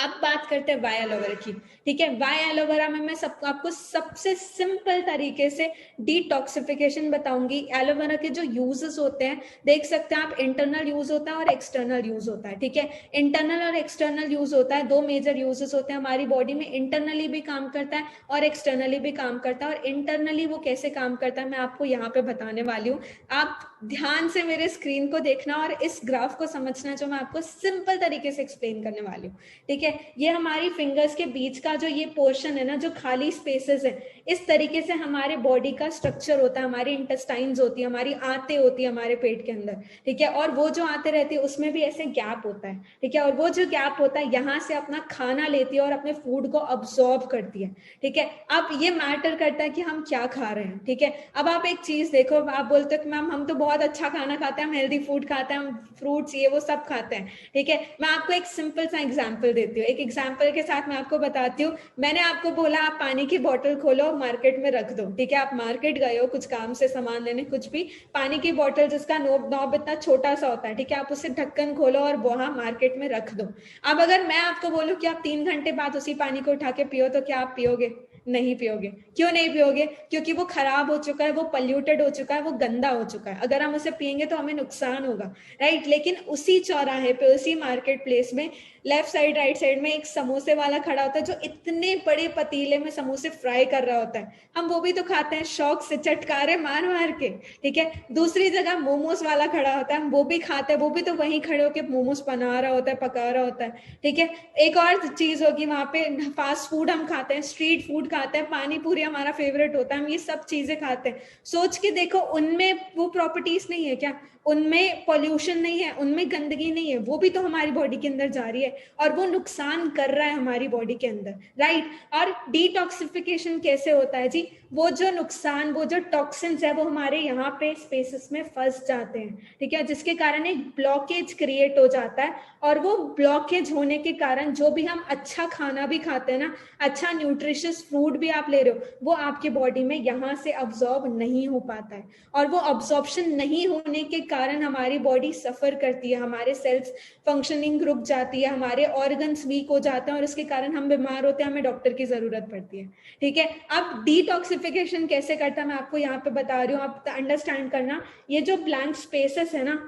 [SPEAKER 1] अब बात करते हैं वाई एलोवेरा की, ठीक है। वाई एलोवेरा में मैं आपको सबसे सिंपल तरीके से डिटॉक्सिफिकेशन बताऊंगी। एलोवेरा के जो यूजेस होते हैं, देख सकते हैं आप, इंटरनल यूज होता है और एक्सटर्नल यूज होता है, ठीक है। इंटरनल और एक्सटर्नल यूज होता है, दो मेजर यूजेस होते हैं हमारी बॉडी में। इंटरनली भी काम करता है और एक्सटर्नली भी काम करता है, और इंटरनली वो कैसे काम करता है मैं आपको यहाँ पे बताने वाली हूँ। आप ध्यान से मेरे स्क्रीन को देखना और इस ग्राफ को समझना, जो मैं आपको सिंपल तरीके से एक्सप्लेन करने वाली हूँ, ठीक है। ये हमारी फिंगर्स के बीच का जो ये पोर्शन है ना, जो खाली स्पेसेस है, इस तरीके से हमारे बॉडी का स्ट्रक्चर होता है, हमारी इंटेस्टाइन्स होती है, हमारी आंतें होती है हमारे पेट के अंदर, ठीक है, और वो जो आंतें रहती है उसमें भी ऐसे गैप होता है, ठीक है, और वो जो गैप होता है यहाँ से अपना खाना लेती है और अपने फूड को अब्सॉर्ब करती है, ठीक है। अब ये मैटर करता है कि हम क्या खा रहे हैं, ठीक है। अब आप एक चीज देखो, आप बोलते हो कि मैम हम तो बहुत अच्छा खाना खाते हैं, हम हेल्दी फूड खाते हैं, हम फ्रूट्स ये वो सब खाते हैं, ठीक है। मैं आपको एक सिंपल सा एग्जाम्पल देती हूँ, एक एग्जाम्पल के साथ मैं आपको बताती हूँ। मैंने आपको बोला आप पानी की बोतल खोलो, मार्केट में रख दो, ठीक है। आप मार्केट गए हो कुछ काम से सामान लेने, कुछ भी, पानी की बोतल जिसका नॉब इतना छोटा सा होता है, ठीक है, आप उसे ढक्कन खोलो और वहां मार्केट में रख दो। अब अगर मैं आपको बोलूं कि आप 3 घंटे बाद उसी पानी को उठा के पियो, तो क्या आप पियोगे? नहीं पियोगे। क्यों नहीं पियोगे? क्योंकि वो खराब हो चुका है, वो पल्यूटेड हो चुका है, वो गंदा हो चुका है। अगर हम उसे पियेंगे तो हमें नुकसान होगा, राइट। लेकिन उसी चौराहे पे, उसी मार्केट प्लेस में, लेफ्ट साइड राइट साइड में एक समोसे वाला खड़ा होता है, जो इतने बड़े पतीले में समोसे फ्राई कर रहा होता है। हम वो भी तो खाते हैं शौक से, चटकारे मार मार के, ठीक है। दूसरी जगह मोमोज वाला खड़ा होता है, हम वो भी खाते हैं, वो भी तो वहीं खड़े होकर मोमोज बना रहा होता है, पका रहा होता है, ठीक है। एक और चीज होगी वहां पे, फास्ट फूड हम खाते हैं, स्ट्रीट फूड खाते हैं, पानी पूरी हमारा फेवरेट होता है, हम ये सब चीजें खाते हैं। सोच के देखो, उनमें वो प्रॉपर्टीज नहीं है क्या? उनमें पॉल्यूशन नहीं है, उनमें गंदगी नहीं है, वो भी तो हमारी बॉडी के अंदर जा रही है और वो नुकसान कर रहा है हमारी बॉडी के अंदर, राइट। और डिटॉक्सिफिकेशन कैसे होता है जी? वो जो नुकसान, वो जो टॉक्सिन्स है, वो हमारे यहाँ पे स्पेसेस में फंस जाते हैं, ठीक है, जिसके कारण एक ब्लॉकेज क्रिएट हो जाता है। और वो ब्लॉकेज होने के कारण जो भी हम अच्छा खाना भी खाते हैं ना, अच्छा न्यूट्रिशियस फूड भी आप ले रहे हो, वो आपके बॉडी में यहाँ से अब्सॉर्ब नहीं हो पाता है। और वो अब्सॉर्प्शन नहीं होने के कारण हमारी बॉडी सफर करती है, हमारे सेल्स फंक्शनिंग रुक जाती है, हमारे ऑर्गन्स वीक हो जाते हैं, और इसके कारण हम बीमार होते हैं, हमें डॉक्टर की जरूरत पड़ती है, ठीक है। अब डिटॉक्सिफिकेशन कैसे करता है मैं आपको यहाँ पे बता रही हूँ, आप अंडरस्टैंड करना। ये जो ब्लैंक स्पेसेस है ना,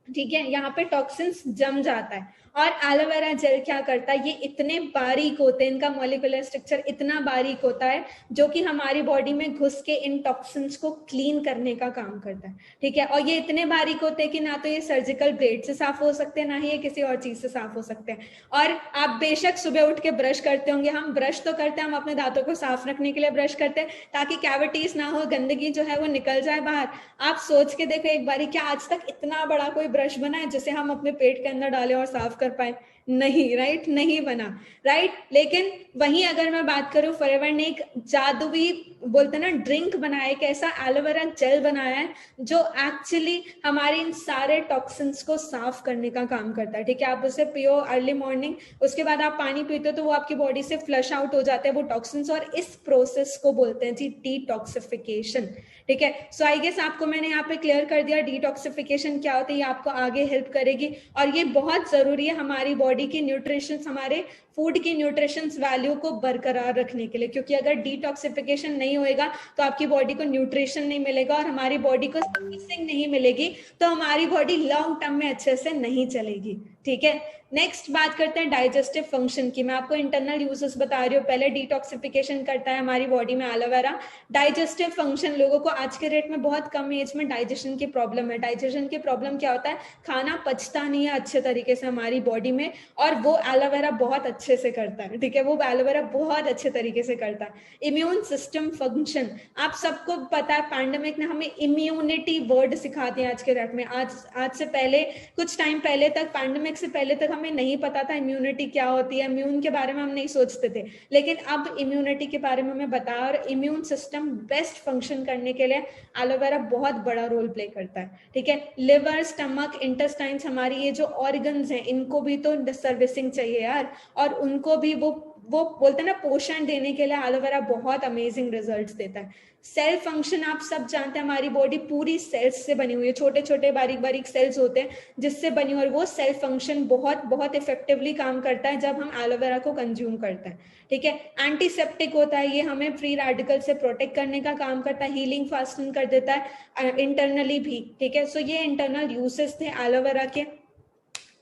[SPEAKER 1] ठीक है, यहाँ पे टॉक्सिन्स जम जाता है, और एलोवेरा जेल क्या करता है, ये इतने बारीक होते हैं, इनका मॉलिक्यूलर स्ट्रक्चर इतना बारीक होता है, जो कि हमारी बॉडी में घुस के इन टॉक्सिन्स को क्लीन करने का काम करता है, ठीक है। और ये इतने बारीक होते हैं कि ना तो ये सर्जिकल ब्लेड से साफ हो सकते हैं, ना ही ये किसी और चीज से साफ हो सकते हैं। और आप बेशक सुबह उठ के ब्रश करते होंगे, हम ब्रश तो करते हैं, हम अपने दांतों को साफ रखने के लिए ब्रश करते हैं, ताकि कैविटीज ना हो, गंदगी जो है वो निकल जाए बाहर। आप सोच के देखो एक बारी, क्या आज तक इतना बड़ा कोई ब्रश बना है जिसे हम अपने पेट के अंदर डालें और साफ कर पाए? नहीं, राइट, नहीं बना, राइट। लेकिन वहीं अगर मैं बात करूं, फॉरएवर ने एक जादुई, बोलते ना, ड्रिंक बनाया, एक ऐसा एलोवेरा जेल बनाया है जो एक्चुअली हमारे इन सारे टॉक्सिन्स को साफ करने का काम करता है, ठीक है। आप उसे पियो अर्ली मॉर्निंग, उसके बाद आप पानी पीते हो तो वो आपकी बॉडी से फ्लश आउट हो जाते हैं वो टॉक्सिन्स, और इस प्रोसेस को बोलते हैं जी डिटॉक्सिफिकेशन, ठीक है। सो आई गेस आपको मैंने यहाँ पे क्लियर कर दिया डिटॉक्सिफिकेशन क्या होता है, ये आपको आगे हेल्प करेगी, और ये बहुत जरूरी है हमारी बॉडी की न्यूट्रिशन, हमारे फूड की न्यूट्रिशन वैल्यू को बरकरार रखने के लिए। क्योंकि अगर डिटॉक्सिफिकेशन नहीं होएगा तो आपकी बॉडी को न्यूट्रिशन नहीं मिलेगा, और हमारी बॉडी को सर्विसिंग नहीं मिलेगी, तो हमारी बॉडी लॉन्ग टर्म में अच्छे से नहीं चलेगी, ठीक है। नेक्स्ट बात करते हैं डाइजेस्टिव फंक्शन की। मैं आपको इंटरनल यूजेस बता रही हूँ। पहले डिटॉक्सिफिकेशन करता है हमारी बॉडी में एलोवेरा। डाइजेस्टिव फंक्शन, लोगों को आज के डेट में बहुत कम एज में डाइजेशन की प्रॉब्लम है। डाइजेशन की प्रॉब्लम क्या होता है, खाना पचता नहीं है अच्छे तरीके से हमारी बॉडी में, और वो एलोवेरा बहुत अच्छे से करता है। ठीक है, वो एलोवेरा बहुत अच्छे तरीके से करता है। इम्यून सिस्टम फंक्शन, आप सबको पता है पैंडेमिक ने हमें इम्यूनिटी वर्ड सिखा दिया आज के डेट में। आज से पहले, कुछ टाइम पहले तक, पैंडेमिक से पहले तक हमें नहीं पता था इम्यूनिटी क्या होती है, इम्यून के बारे में हम नहीं सोचते थे, लेकिन अब इम्यूनिटी के बारे में हमें बता, और इम्यून सिस्टम बेस्ट फंक्शन करने के लिए एलोवेरा बहुत बड़ा रोल प्ले करता है। ठीक है, लिवर, स्टमक, इंटेस्टाइन्स, हमारी ये जो ऑर्गन्स हैं, इनको भी तो सर्विसिंग चाहिए यार, और उनको भी वो बोलते हैं ना, पोषण देने के लिए एलोवेरा बहुत अमेजिंग रिजल्ट्स देता है। सेल फंक्शन, आप सब जानते हैं हमारी बॉडी पूरी सेल्स से बनी हुई है, छोटे छोटे बारीक बारीक सेल्स होते हैं जिससे बनी हुई, और वो सेल फंक्शन बहुत बहुत इफेक्टिवली काम करता है जब हम एलोवेरा को कंज्यूम करते हैं। ठीक है, एंटीसेप्टिक होता है, ये हमें फ्री रेडिकल से प्रोटेक्ट करने का काम करता है, हीलिंग फास्टिंग कर देता है इंटरनली भी। ठीक है, सो ये इंटरनल यूजेस थे एलोवेरा के।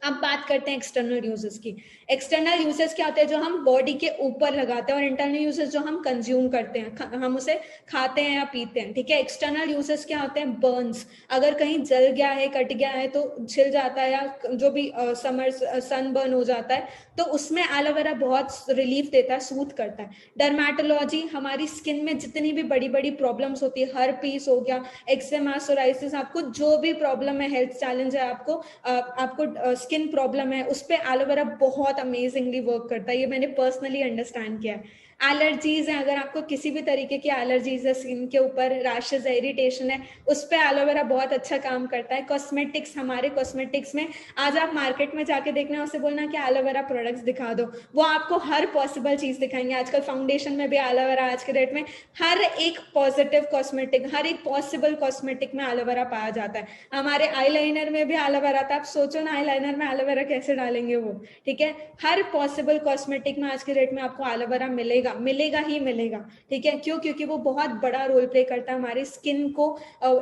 [SPEAKER 1] अब बात करते हैं एक्सटर्नल यूजेस की। एक्सटर्नल यूजेस क्या होते हैं, जो हम बॉडी के ऊपर लगाते हैं, और इंटरनल यूजेस जो हम कंज्यूम करते हैं, हम उसे खाते हैं या पीते हैं। ठीक है, एक्सटर्नल यूजेस क्या होते हैं, बर्न्स, अगर कहीं जल गया है, कट गया है तो छिल जाता है, या जो भी सन बर्न हो जाता है, तो उसमें एलोवेरा बहुत रिलीफ देता है, सूथ करता है। डर्मेटोलॉजी, हमारी स्किन में जितनी भी बड़ी बड़ी प्रॉब्लम्स होती है, हर्पीस हो गया, एक्जिमा, सोराइसिस, आपको जो भी प्रॉब्लम है, हेल्थ चैलेंज है, आपको स्किन प्रॉब्लम है, उस पर एलोवेरा बहुत अमेजिंगली वर्क करता है। ये मैंने पर्सनली अंडरस्टैंड किया है। एलर्जीज है, अगर आपको किसी भी तरीके की एलर्जीज है स्किन के ऊपर, रैशेज है, इरिटेशन है, उस पर एलोवेरा बहुत अच्छा काम करता है। कॉस्मेटिक्स, हमारे कॉस्मेटिक्स में आज आप मार्केट में जाके देखना, उससे बोलना कि एलोवेरा प्रोडक्ट्स दिखा दो, वो आपको हर पॉसिबल चीज दिखाएंगे। आजकल फाउंडेशन में भी एलोवेरा, आज के डेट में हर एक पॉजिटिव कॉस्मेटिक, हर एक पॉसिबल कॉस्मेटिक में एलोवेरा पाया जाता है। हमारे आईलाइनर में भी एलोवेरा था, आप सोचो ना आईलाइनर में एलोवेरा कैसे डालेंगे वो। ठीक है, हर पॉसिबल कॉस्मेटिक में आज के डेट में आपको एलोवेरा मिलेगा ही मिलेगा। ठीक है, क्यों? क्योंकि वो बहुत बड़ा रोल प्ले करता है हमारी स्किन को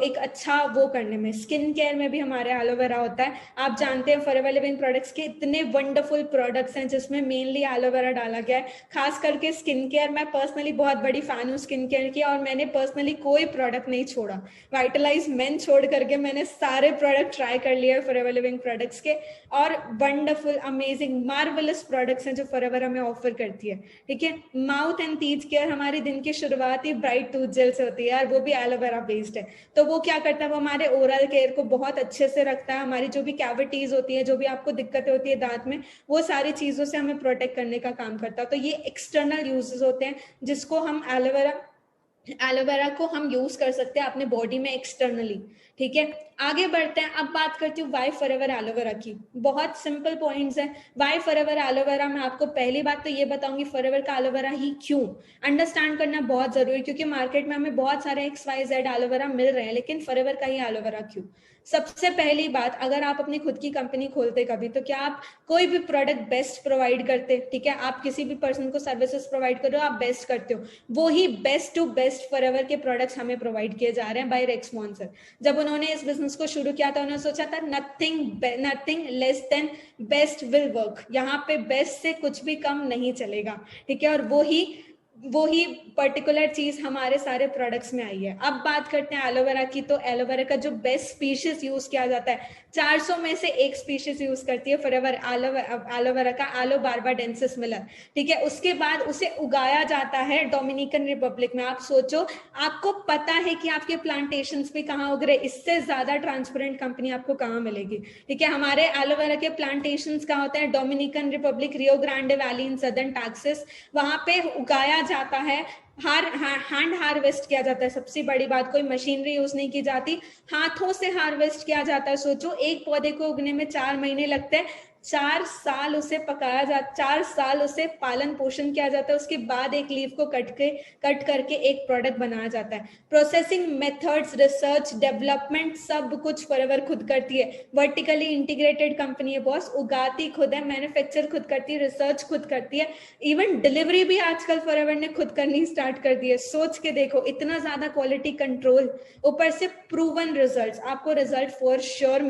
[SPEAKER 1] एक अच्छा वो करने में। स्किन केयर में भी हमारे एलोवेरा होता है। आप जानते हैं फॉरएवर लिविंग प्रोडक्ट्स के इतने वंडरफुल प्रोडक्ट्स हैं जिसमें मेनली एलोवेरा डाला गया है, खास करके स्किन केयर। मैं पर्सनली बहुत बड़ी फैन हूँ स्किन केयर की, और मैंने पर्सनली कोई प्रोडक्ट नहीं छोड़ा, वाइटलाइज मेन छोड़ करके मैंने सारे प्रोडक्ट ट्राई कर लिए फॉरएवर लिविंग प्रोडक्ट्स के, और वंडरफुल, अमेजिंग, मार्वलस प्रोडक्ट्स हैं जो फॉरएवर हमें ऑफर करती है। ठीक है, माउथ एंड टीथ केयर, हमारी दिन की शुरुआत ही ब्राइट टूथ जेल से होती है यार, वो भी एलोवेरा बेस्ड है। तो वो क्या करता है, वो हमारे ओरल केयर को बहुत अच्छे से रखता है। हमारी जो भी कैविटीज होती है, जो भी आपको दिक्कतें होती है दांत में, वो सारी चीजों से हमें प्रोटेक्ट करने का काम करता है। तो ये एक्सटर्नल यूजेस होते हैं जिसको हम एलोवेरा को हम यूज कर सकते हैं अपने बॉडी में एक्सटर्नली। ठीक है, आगे बढ़ते हैं। अब बात करती हूँ वाई फॉरएवर एलोवेरा की। बहुत सिंपल पॉइंट्स है वाई फॉरएवर एलोवेरा। मैं आपको पहली बात तो ये बताऊंगी, फॉरएवर का एलोवेरा ही क्यों अंडरस्टैंड करना बहुत जरूरी है, क्योंकि मार्केट में हमें बहुत सारे XYZ एलोवेरा मिल रहे हैं, लेकिन फॉरएवर का ही एलोवेरा क्यों? सबसे पहली बात, अगर आप अपनी खुद की कंपनी खोलते कभी, तो क्या आप कोई भी प्रोडक्ट बेस्ट प्रोवाइड करते? ठीक है, आप किसी भी पर्सन को सर्विसेज प्रोवाइड कर रहे हो, आप बेस्ट करते हो, वो ही बेस्ट टू बेस्ट फॉरएवर के प्रोडक्ट्स हमें प्रोवाइड किए जा रहे हैं बाय रेक्सपॉन्सर। जब उन्होंने इस बिजनेस को शुरू किया था, उन्होंने सोचा था nothing less than best will work, यहाँ पे बेस्ट से कुछ भी कम नहीं चलेगा। ठीक है, और वो ही पर्टिकुलर चीज हमारे सारे प्रोडक्ट्स में आई है। अब बात करते हैं एलोवेरा की। तो एलोवेरा का जो बेस्ट स्पीशीज यूज किया जाता है, 400 में से एक स्पीशीज यूज करती है फॉरएवर एलोवेरा का, एलो बार्बाडेंसिस मिलर। ठीक है, उसके बाद उसे उगाया जाता है डोमिनिकन रिपब्लिक में। आप सोचो, आपको पता है कि आपके प्लांटेशन भी कहाँ उग रहे, इससे ज्यादा ट्रांसपेरेंट कंपनी आपको कहाँ मिलेगी? ठीक है, हमारे एलोवेरा के प्लांटेशन कहाँ होते हैं? Dominican Republic, Rio Grande valley in southern Texas, वहां पे उगाया जाता है। हैंड हार्वेस्ट किया जाता है। सबसे बड़ी बात, कोई मशीनरी यूज नहीं की जाती, हाथों से हार्वेस्ट किया जाता है। सोचो, एक पौधे को उगने में 4 महीने लगते हैं, 4 साल उसे पकाया जाता, 4 साल उसे पालन पोषण किया जाता है, उसके बाद एक लीफ को कट करके एक प्रोडक्ट बनाया जाता है। प्रोसेसिंग मेथड्स, रिसर्च, डेवलपमेंट, सब कुछ फॉरएवर खुद करती है। वर्टिकली इंटीग्रेटेड कंपनी है बॉस, उगाती खुद है, मैन्युफैक्चर खुद करती है, रिसर्च खुद करती है, इवन डिलीवरी भी आजकल फॉरएवर ने खुद करनी स्टार्ट कर दी है। सोच के देखो, इतना ज्यादा क्वालिटी कंट्रोल, ऊपर से प्रूवन रिजल्ट, आपको रिजल्ट फॉर श्योर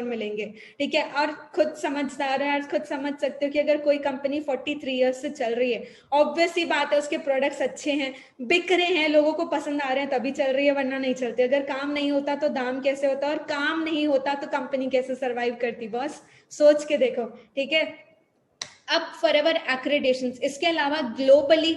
[SPEAKER 1] मिलेंगे। ठीक है, और खुद खुद समझदार हो यार, खुद समझ सकते हो कि अगर कोई कंपनी 43 ईयर्स से चल रही है, ऑब्वियस सी बात है उसके प्रोडक्ट्स अच्छे हैं, बिक रहे हैं, लोगों को पसंद आ रहे हैं, तभी चल रही है, वरना नहीं चलती। अगर काम नहीं होता तो दाम कैसे होता, और काम नहीं होता तो कंपनी कैसे सरवाइव करती, बॉस सोच के देखो, ठीक है। अब फॉरएवर एक्रेडिटेशन, इसके अलावा ग्लोबली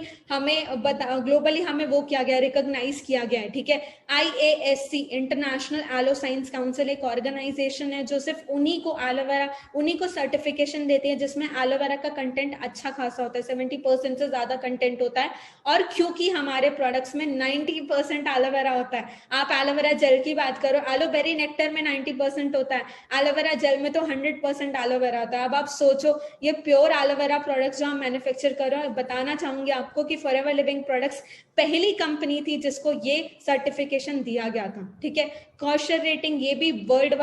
[SPEAKER 1] हमें वो किया गया, रिकॉग्नाइज किया गया है, ठीक है। IASC international aloe science council एक ऑर्गेनाइजेशन है जो सिर्फ उन्हीं को सर्टिफिकेशन देती है जिसमें एलोवेरा का कंटेंट अच्छा खासा होता है, 70% से ज्यादा कंटेंट होता है। और क्योंकि हमारे प्रोडक्ट्स में 90% एलोवेरा होता है, आप एलोवेरा जेल की बात करो, एलोबेरी नेक्टर में 90% होता है, एलोवेरा जेल में तो 100% एलोवेरा होता है। अब आप सोचो, ये प्योर एलोवेरा प्रोडक्ट्स जो हम मैन्युफैक्चर कर रहे हैं, बताना चाहूंगी आपको कि फॉरएवर लिविंग प्रोडक्ट्स पहली कंपनी थी जिसको ये सर्टिफिकेशन दिया गया था, ठीक है। कॉशर रेटिंग, ये भी वर्ल्ड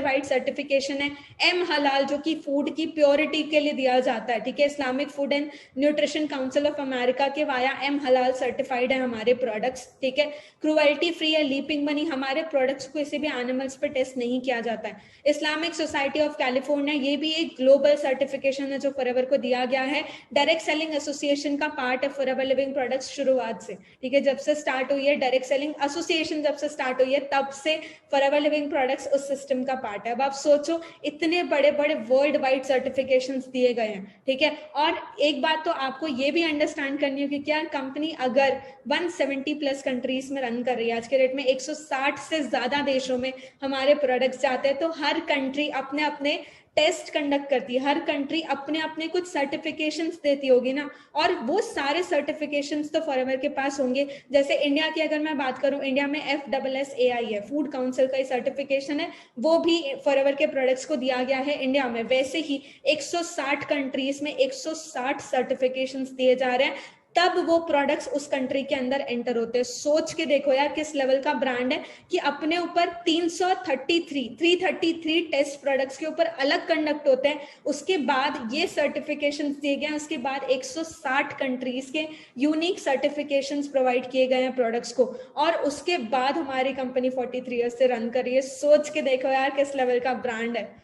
[SPEAKER 1] वाइड सर्टिफिकेशन है। एम हलाल जो कि फूड की प्योरिटी के लिए दिया जाता है, ठीक है। Islamic food and nutrition council of America के वाया एम हलाल सर्टिफाइड है हमारे प्रोडक्ट्स, ठीक है। क्रुएल्टी फ्री है, लीपिंग बनी, हमारे प्रोडक्ट्स को किसी भी एनिमल्स पर टेस्ट नहीं किया जाता है। इस्लामिक सोसाइटी ऑफ कैलिफोर्निया, ये भी एक ग्लोबल सर्टिफिकेशन है जो फॉरएवर को दिया गया है। डायरेक्ट सेलिंग एसोसिएशन का पार्ट है फॉरएवर लिविंग प्रोडक्ट्स शुरुआत से, ठीक है। जब से स्टार्ट हुई है डायरेक्ट सेलिंग एसोसिएशन, जब से स्टार्ट हुई है तब से फॉरएवर लिविंग प्रोडक्ट्स उस सिस्टम का पार्ट है। अब आप सोचो, इतने बड़े बड़े वर्ल्ड वाइड सर्टिफिकेशंस दिए गए हैं, ठीक है। और एक बात तो आपको ये भी अंडरस्टैंड करनी है कि क्या कंपनी अगर 170 प्लस कंट्रीज में रन कर रही है, आज के डेट में 160 से ज्यादा देशों में हमारे प्रोडक्ट्स जाते हैं, तो हर कंट्री अपने अपने टेस्ट कंडक्ट करती है, हर कंट्री अपने अपने कुछ सर्टिफिकेशंस देती होगी ना, और वो सारे सर्टिफिकेशंस तो फॉरएवर के पास होंगे। जैसे इंडिया की अगर मैं बात करूं, इंडिया में FSSAI है, फूड काउंसिल का सर्टिफिकेशन है, वो भी फॉरएवर के प्रोडक्ट्स को दिया गया है इंडिया में। वैसे ही 160 कंट्रीज में 160 सर्टिफिकेशंस दिए जा रहे हैं, तब वो प्रोडक्ट्स उस कंट्री के अंदर एंटर होते हैं। सोच के देखो यार किस लेवल का ब्रांड है कि अपने ऊपर 333 टेस्ट प्रोडक्ट्स के ऊपर अलग कंडक्ट होते हैं, उसके बाद ये सर्टिफिकेशंस दिए गए हैं, उसके बाद 160 कंट्रीज के यूनिक सर्टिफिकेशंस प्रोवाइड किए गए हैं प्रोडक्ट्स को, और उसके बाद हमारी कंपनी 43 ईयर्स से रन कर रही है। सोच के देखो यार किस लेवल का ब्रांड है।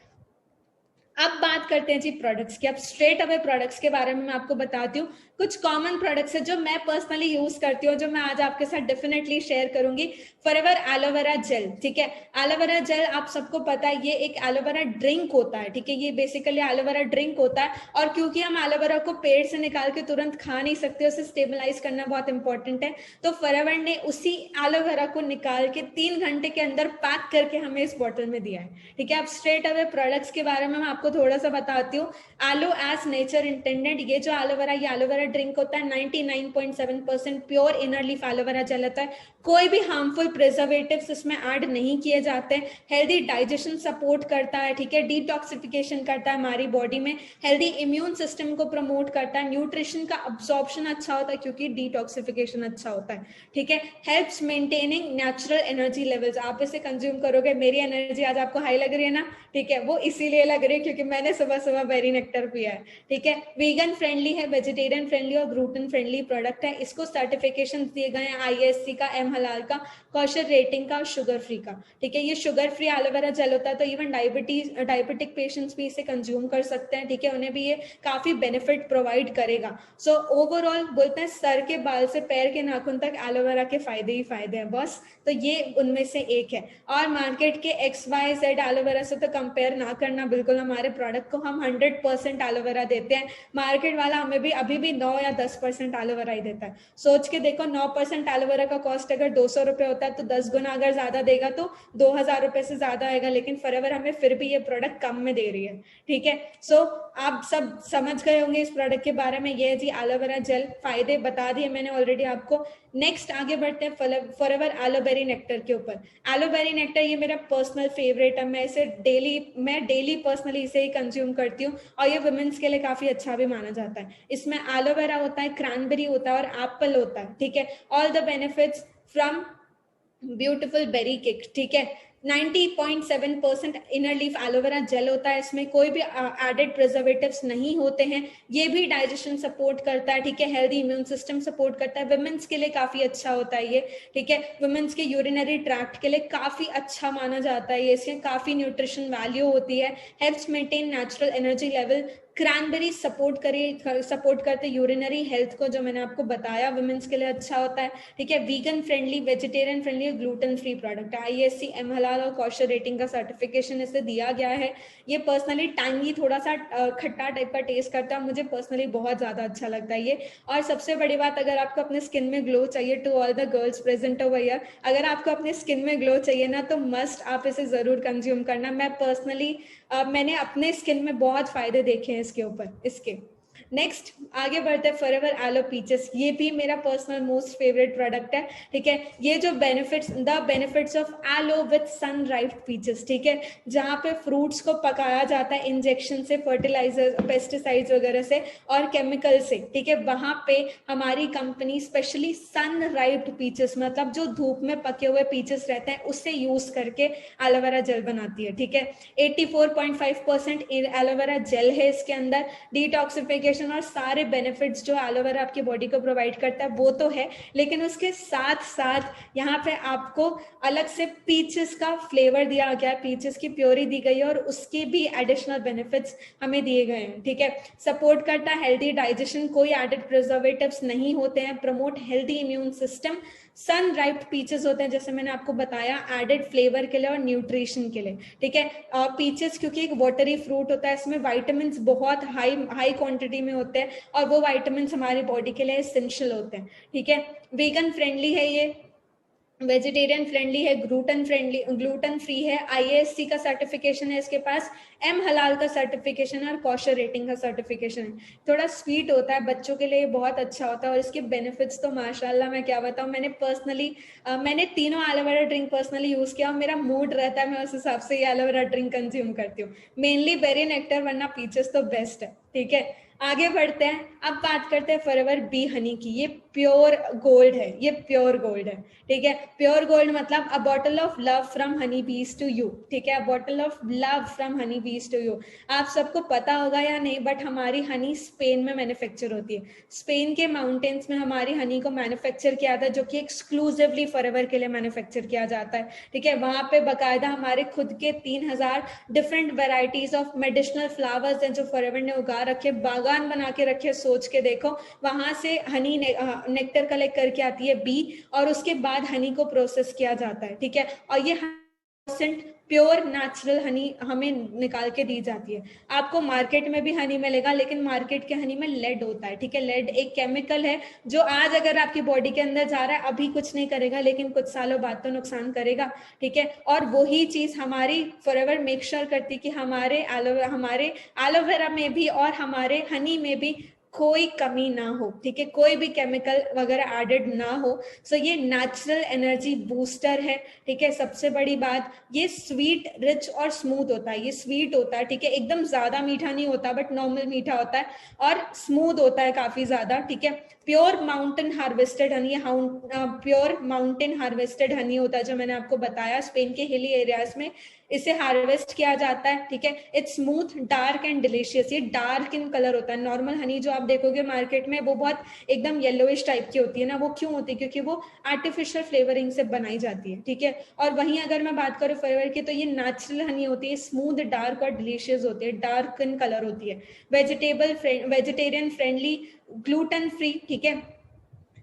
[SPEAKER 1] अब बात करते हैं जी प्रोडक्ट्स की। अब स्ट्रेट अवे प्रोडक्ट्स के बारे में मैं आपको बताती हूँ। कुछ कॉमन प्रोडक्ट्स है जो मैं पर्सनली यूज करती हूँ, जो मैं आज आपके साथ डेफिनेटली शेयर करूंगी। फॉरएवर एलोवेरा जेल, ठीक है। एलोवेरा जेल आप सबको पता है, ये एक एलोवेरा ड्रिंक होता है, ठीक है। ये बेसिकली एलोवेरा ड्रिंक होता है, और क्योंकि हम एलोवेरा को पेड़ से निकाल के तुरंत खा नहीं सकते, उसे स्टेबलाइज करना बहुत इंपॉर्टेंट है, तो फॉरएवर ने उसी एलोवेरा को निकाल के 3 घंटे के अंदर पैक करके हमें इस बॉटल में दिया है, ठीक है। अब स्ट्रेट अवे प्रोडक्ट्स के बारे में मैं आपको थोड़ा सा बताती हूँ। एलो एज नेचर इंटेंडेड, ये जो एलोवेरा, ये एलोवेरा ड्रिंक होता है, 99.7% pure inner leaf aloe vera gel होता है। कोई भी हार्मफुल प्रिजर्वेटिव्स इसमें ऐड नहीं किए जाते हैं। हेल्दी डाइजेशन सपोर्ट करता है, ठीक है। डिटॉक्सिफिकेशन करता है हमारी बॉडी में, हेल्दी इम्यून सिस्टम को प्रमोट करता है, न्यूट्रिशन का अब्सॉर्प्शन अच्छा होता है क्योंकि डिटॉक्सिफिकेशन अच्छा होता है, ठीक है। Helps maintaining natural energy levels, आप इसे कंज्यूम करोगे, मेरी एनर्जी आज आपको हाई लग रही है ना, ठीक है, वो इसीलिए लग रही है क्योंकि मैंने सुबह सुबह बेरी नेक्टर पिया है, ठीक है। वीगन फ्रेंडली है, वेजिटेरियन फ्रेंडली और ग्लूटेन फ्रेंडली प्रोडक्ट है। इसको सर्टिफिकेशन दिए गए हैं IASC का, एम हलाल का, कॉशर रेटिंग का, शुगर फ्री का, ठीक है। ये शुगर फ्री एलोवेरा जेल होता है, तो इवन डायबिटिक पेशेंट्स भी इसे कंज्यूम कर सकते हैं, ठीक है। उन्हें भी ये काफी बेनिफिट प्रोवाइड करेगा। सो ओवरऑल बोलते हैं सर के बाल से पैर के नाखून तक एलोवेरा के फायदे ही फायदे हैं बस, तो ये उनमें से एक है। और मार्केट के XYZ एलोवेरा से तो कंपेयर ना करना बिल्कुल, हमारे प्रोडक्ट को हम 100% एलोवेरा देते हैं, मार्केट वाला हमें भी अभी भी 9 या 10% एलोवेरा ही देता है। सोच के देखो, 9% एलोवेरा का कॉस्ट अगर 200 रुपए होता है, तो 10 गुना अगर ज्यादा देगा तो 2000 रुपए से ज्यादा आएगा, लेकिन फॉरएवर हमें फिर भी ये प्रोडक्ट कम में दे रही है, ठीक है। सो आप सब समझ गए होंगे इस प्रोडक्ट के बारे में। ये जी एलोवेरा जेल, फायदे बता दिए मैंने ऑलरेडी आपको। नेक्स्ट आगे बढ़ते हैं फॉरएवर एलोबेरी नेक्टर के ऊपर। एलोबेरी नेक्टर ये मेरा पर्सनल फेवरेट है, मैं डेली पर्सनली इसे ही कंज्यूम करती हूँ, और ये वुमेन्स के लिए काफी अच्छा भी माना जाता है। इसमें एलोवेरा होता है, क्रैनबेरी होता है और एप्पल होता है, ठीक है। All the benefits from beautiful berry kick, ठीक है। 90.7% इनर लीफ एलोवेरा जेल होता है, इसमें कोई भी एडेड प्रिजर्वेटिव्स नहीं होते हैं। ये भी डाइजेशन सपोर्ट करता है, ठीक है, हेल्दी इम्यून सिस्टम सपोर्ट करता है, वुमेन्स के लिए काफी अच्छा होता है ये, ठीक है, वुमेन्स के यूरिनरी ट्रैक्ट के लिए काफी अच्छा माना जाता है ये, इसके काफी न्यूट्रिशन वैल्यू होती है, helps maintain natural energy level. Cranberry support करते यूरिनरी हेल्थ को, जो मैंने आपको बताया, वुमेन्स के लिए अच्छा होता है, ठीक है, vegan friendly, vegetarian friendly, gluten free product है। आईएससी एम हलाल और कॉशर रेटिंग का सर्टिफिकेशन इसे दिया गया है। ये पर्सनली टैंगी, थोड़ा सा खट्टा टाइप का टेस्ट करता है, मुझे पर्सनली बहुत ज्यादा अच्छा लगता है ये। और सबसे बड़ी बात, अगर आपको अपने स्किन में ग्लो चाहिए, to all the girls present over here, अगर आपको अपने स्किन में ग्लो चाहिए ना, तो मस्ट आप इसे जरूर कंज्यूम करना। मैं पर्सनली मैंने अपने स्किन में बहुत फायदे देखे हैं इसके ऊपर, इसके। नेक्स्ट आगे बढ़ते हैं, फॉरएवर एलो पीचेस, ये भी मेरा पर्सनल मोस्ट फेवरेट प्रोडक्ट है, ठीक है। ये जो benefits of aloe with sun riped peaches, ठीक है, जहाँ पे फ्रूट्स को पकाया जाता है इंजेक्शन से, फर्टिलाइजर, पेस्टिसाइड्स वगैरह से और केमिकल से, ठीक है, वहां पे हमारी कंपनी स्पेशली सन राइप्ड पीचेस, मतलब जो धूप में पके हुए पीचेस रहते हैं, उससे यूज करके एलोवेरा जेल बनाती है, ठीक है। 84.5% एलोवेरा जेल है इसके अंदर। डिटॉक्सिफिकेशन और सारे बेनिफिट्स जो एलोवेरा आपकी बॉडी को प्रोवाइड करता है वो तो है, लेकिन उसके साथ साथ यहाँ पे आपको अलग से पीचेस का फ्लेवर दिया गया है, पीचेस की प्योरी दी गई है और उसके भी एडिशनल बेनिफिट्स हमें दिए गए हैं, ठीक है। सपोर्ट करता है हेल्दी डाइजेशन, कोई एडेड प्रिजर्वेटिव्स नहीं होते हैं, प्रमोट हेल्दी इम्यून सिस्टम। सन राइप्ड पीचेस होते हैं, जैसे मैंने आपको बताया, एडेड फ्लेवर के लिए और न्यूट्रिशन के लिए, ठीक है। पीचेस क्योंकि एक वाटरी फ्रूट होता है, इसमें विटामिन बहुत हाई क्वांटिटी में होते हैं और वो विटामिन हमारी बॉडी के लिए एसेंशियल होते हैं, ठीक है। वीगन फ्रेंडली है ये, वेजिटेरियन फ्रेंडली है, ग्लूटेन फ्री है, आईएएससी का सर्टिफिकेशन है इसके पास, एम हलाल का सर्टिफिकेशन है और कॉशर रेटिंग का सर्टिफिकेशन है। थोड़ा स्वीट होता है, बच्चों के लिए बहुत अच्छा होता है और इसके बेनिफिट्स तो माशाल्लाह मैं क्या बताऊं। मैंने तीनों एलोवेरा ड्रिंक पर्सनली यूज किया और मेरा मूड रहता है, मैं उस हिसाब से ये एलोवेरा ड्रिंक कंज्यूम करती हूँ। मेनली बेरी नेक्टर, वरना पीचेस तो बेस्ट है, ठीक है। आगे बढ़ते हैं, अब बात करते हैं फॉरएवर बी हनी की। ये प्योर गोल्ड है, ये प्योर गोल्ड है, ठीक है। प्योर गोल्ड मतलब अ bottle of love from Honey बीज टू यू, ठीक है, अ bottle of love from Honey बीज टू यू। आप सबको पता होगा या नहीं, बट हमारी हनी स्पेन में मैन्युफैक्चर होती है। स्पेन के माउंटेन्स में हमारी हनी को मैन्युफैक्चर किया जाता है, जो कि एक्सक्लूसिवली फॉरएवर के लिए मैन्युफैक्चर किया जाता है, ठीक है। वहां पे बाकायदा हमारे खुद के 3000 different varieties of medicinal flowers हैं जो फॉरएवर ने उगा रखे, बागान बना के रखे, सोच के देखो। वहां से हनी नेक्टर कलेक्ट करके आती है बी, और उसके बाद हनी को प्रोसेस किया जाता है, ठीक है। और ये 100% प्योर नेचुरल हनी हमें निकाल के दी जाती है। आपको मार्केट में भी हनी मिलेगा, लेकिन मार्केट के हनी में लेड होता है, ठीक है। लेड एक केमिकल है जो आज अगर आपकी बॉडी के अंदर जा रहा है, अभी कुछ नहीं करेगा, लेकिन कुछ सालों बाद तो नुकसान करेगा, ठीक है। और वही चीज हमारी फॉरएवर मेक श्योर करती कि हमारे एलोवेरा में भी और हमारे हनी में भी कोई कमी ना हो, ठीक है, कोई भी केमिकल वगैरह एडेड ना हो। सो ये नेचुरल एनर्जी बूस्टर है, ठीक है। सबसे बड़ी बात, ये स्वीट, रिच और स्मूथ होता है। ये स्वीट होता है, ठीक है, एकदम ज्यादा मीठा नहीं होता, बट नॉर्मल मीठा होता है और स्मूथ होता है काफी ज्यादा, ठीक है। Pure mountain harvested Honey, pure mountain harvested Honey होता है, जो मैंने आपको बताया, स्पेन के हिली एरियाज में इसे हार्वेस्ट किया जाता है, ठीक है। It's smooth, dark and delicious. ये डार्क इन कलर होता है। नॉर्मल हनी जो आप देखोगे मार्केट में, वो बहुत एकदम येलोइश टाइप की होती है ना, वो क्यों होती है? क्योंकि वो आर्टिफिशियल फ्लेवरिंग से बनाई जाती है, ठीक है। और वहीं अगर मैं बात करूँ फ्लेवर की, तो ये नेचुरल हनी होती है, स्मूथ, डार्क और डिलीशियस होती है, डार्क इन कलर होती है, वेजिटेरियन फ्रेंडली, ग्लूटेन फ्री, ठीक है।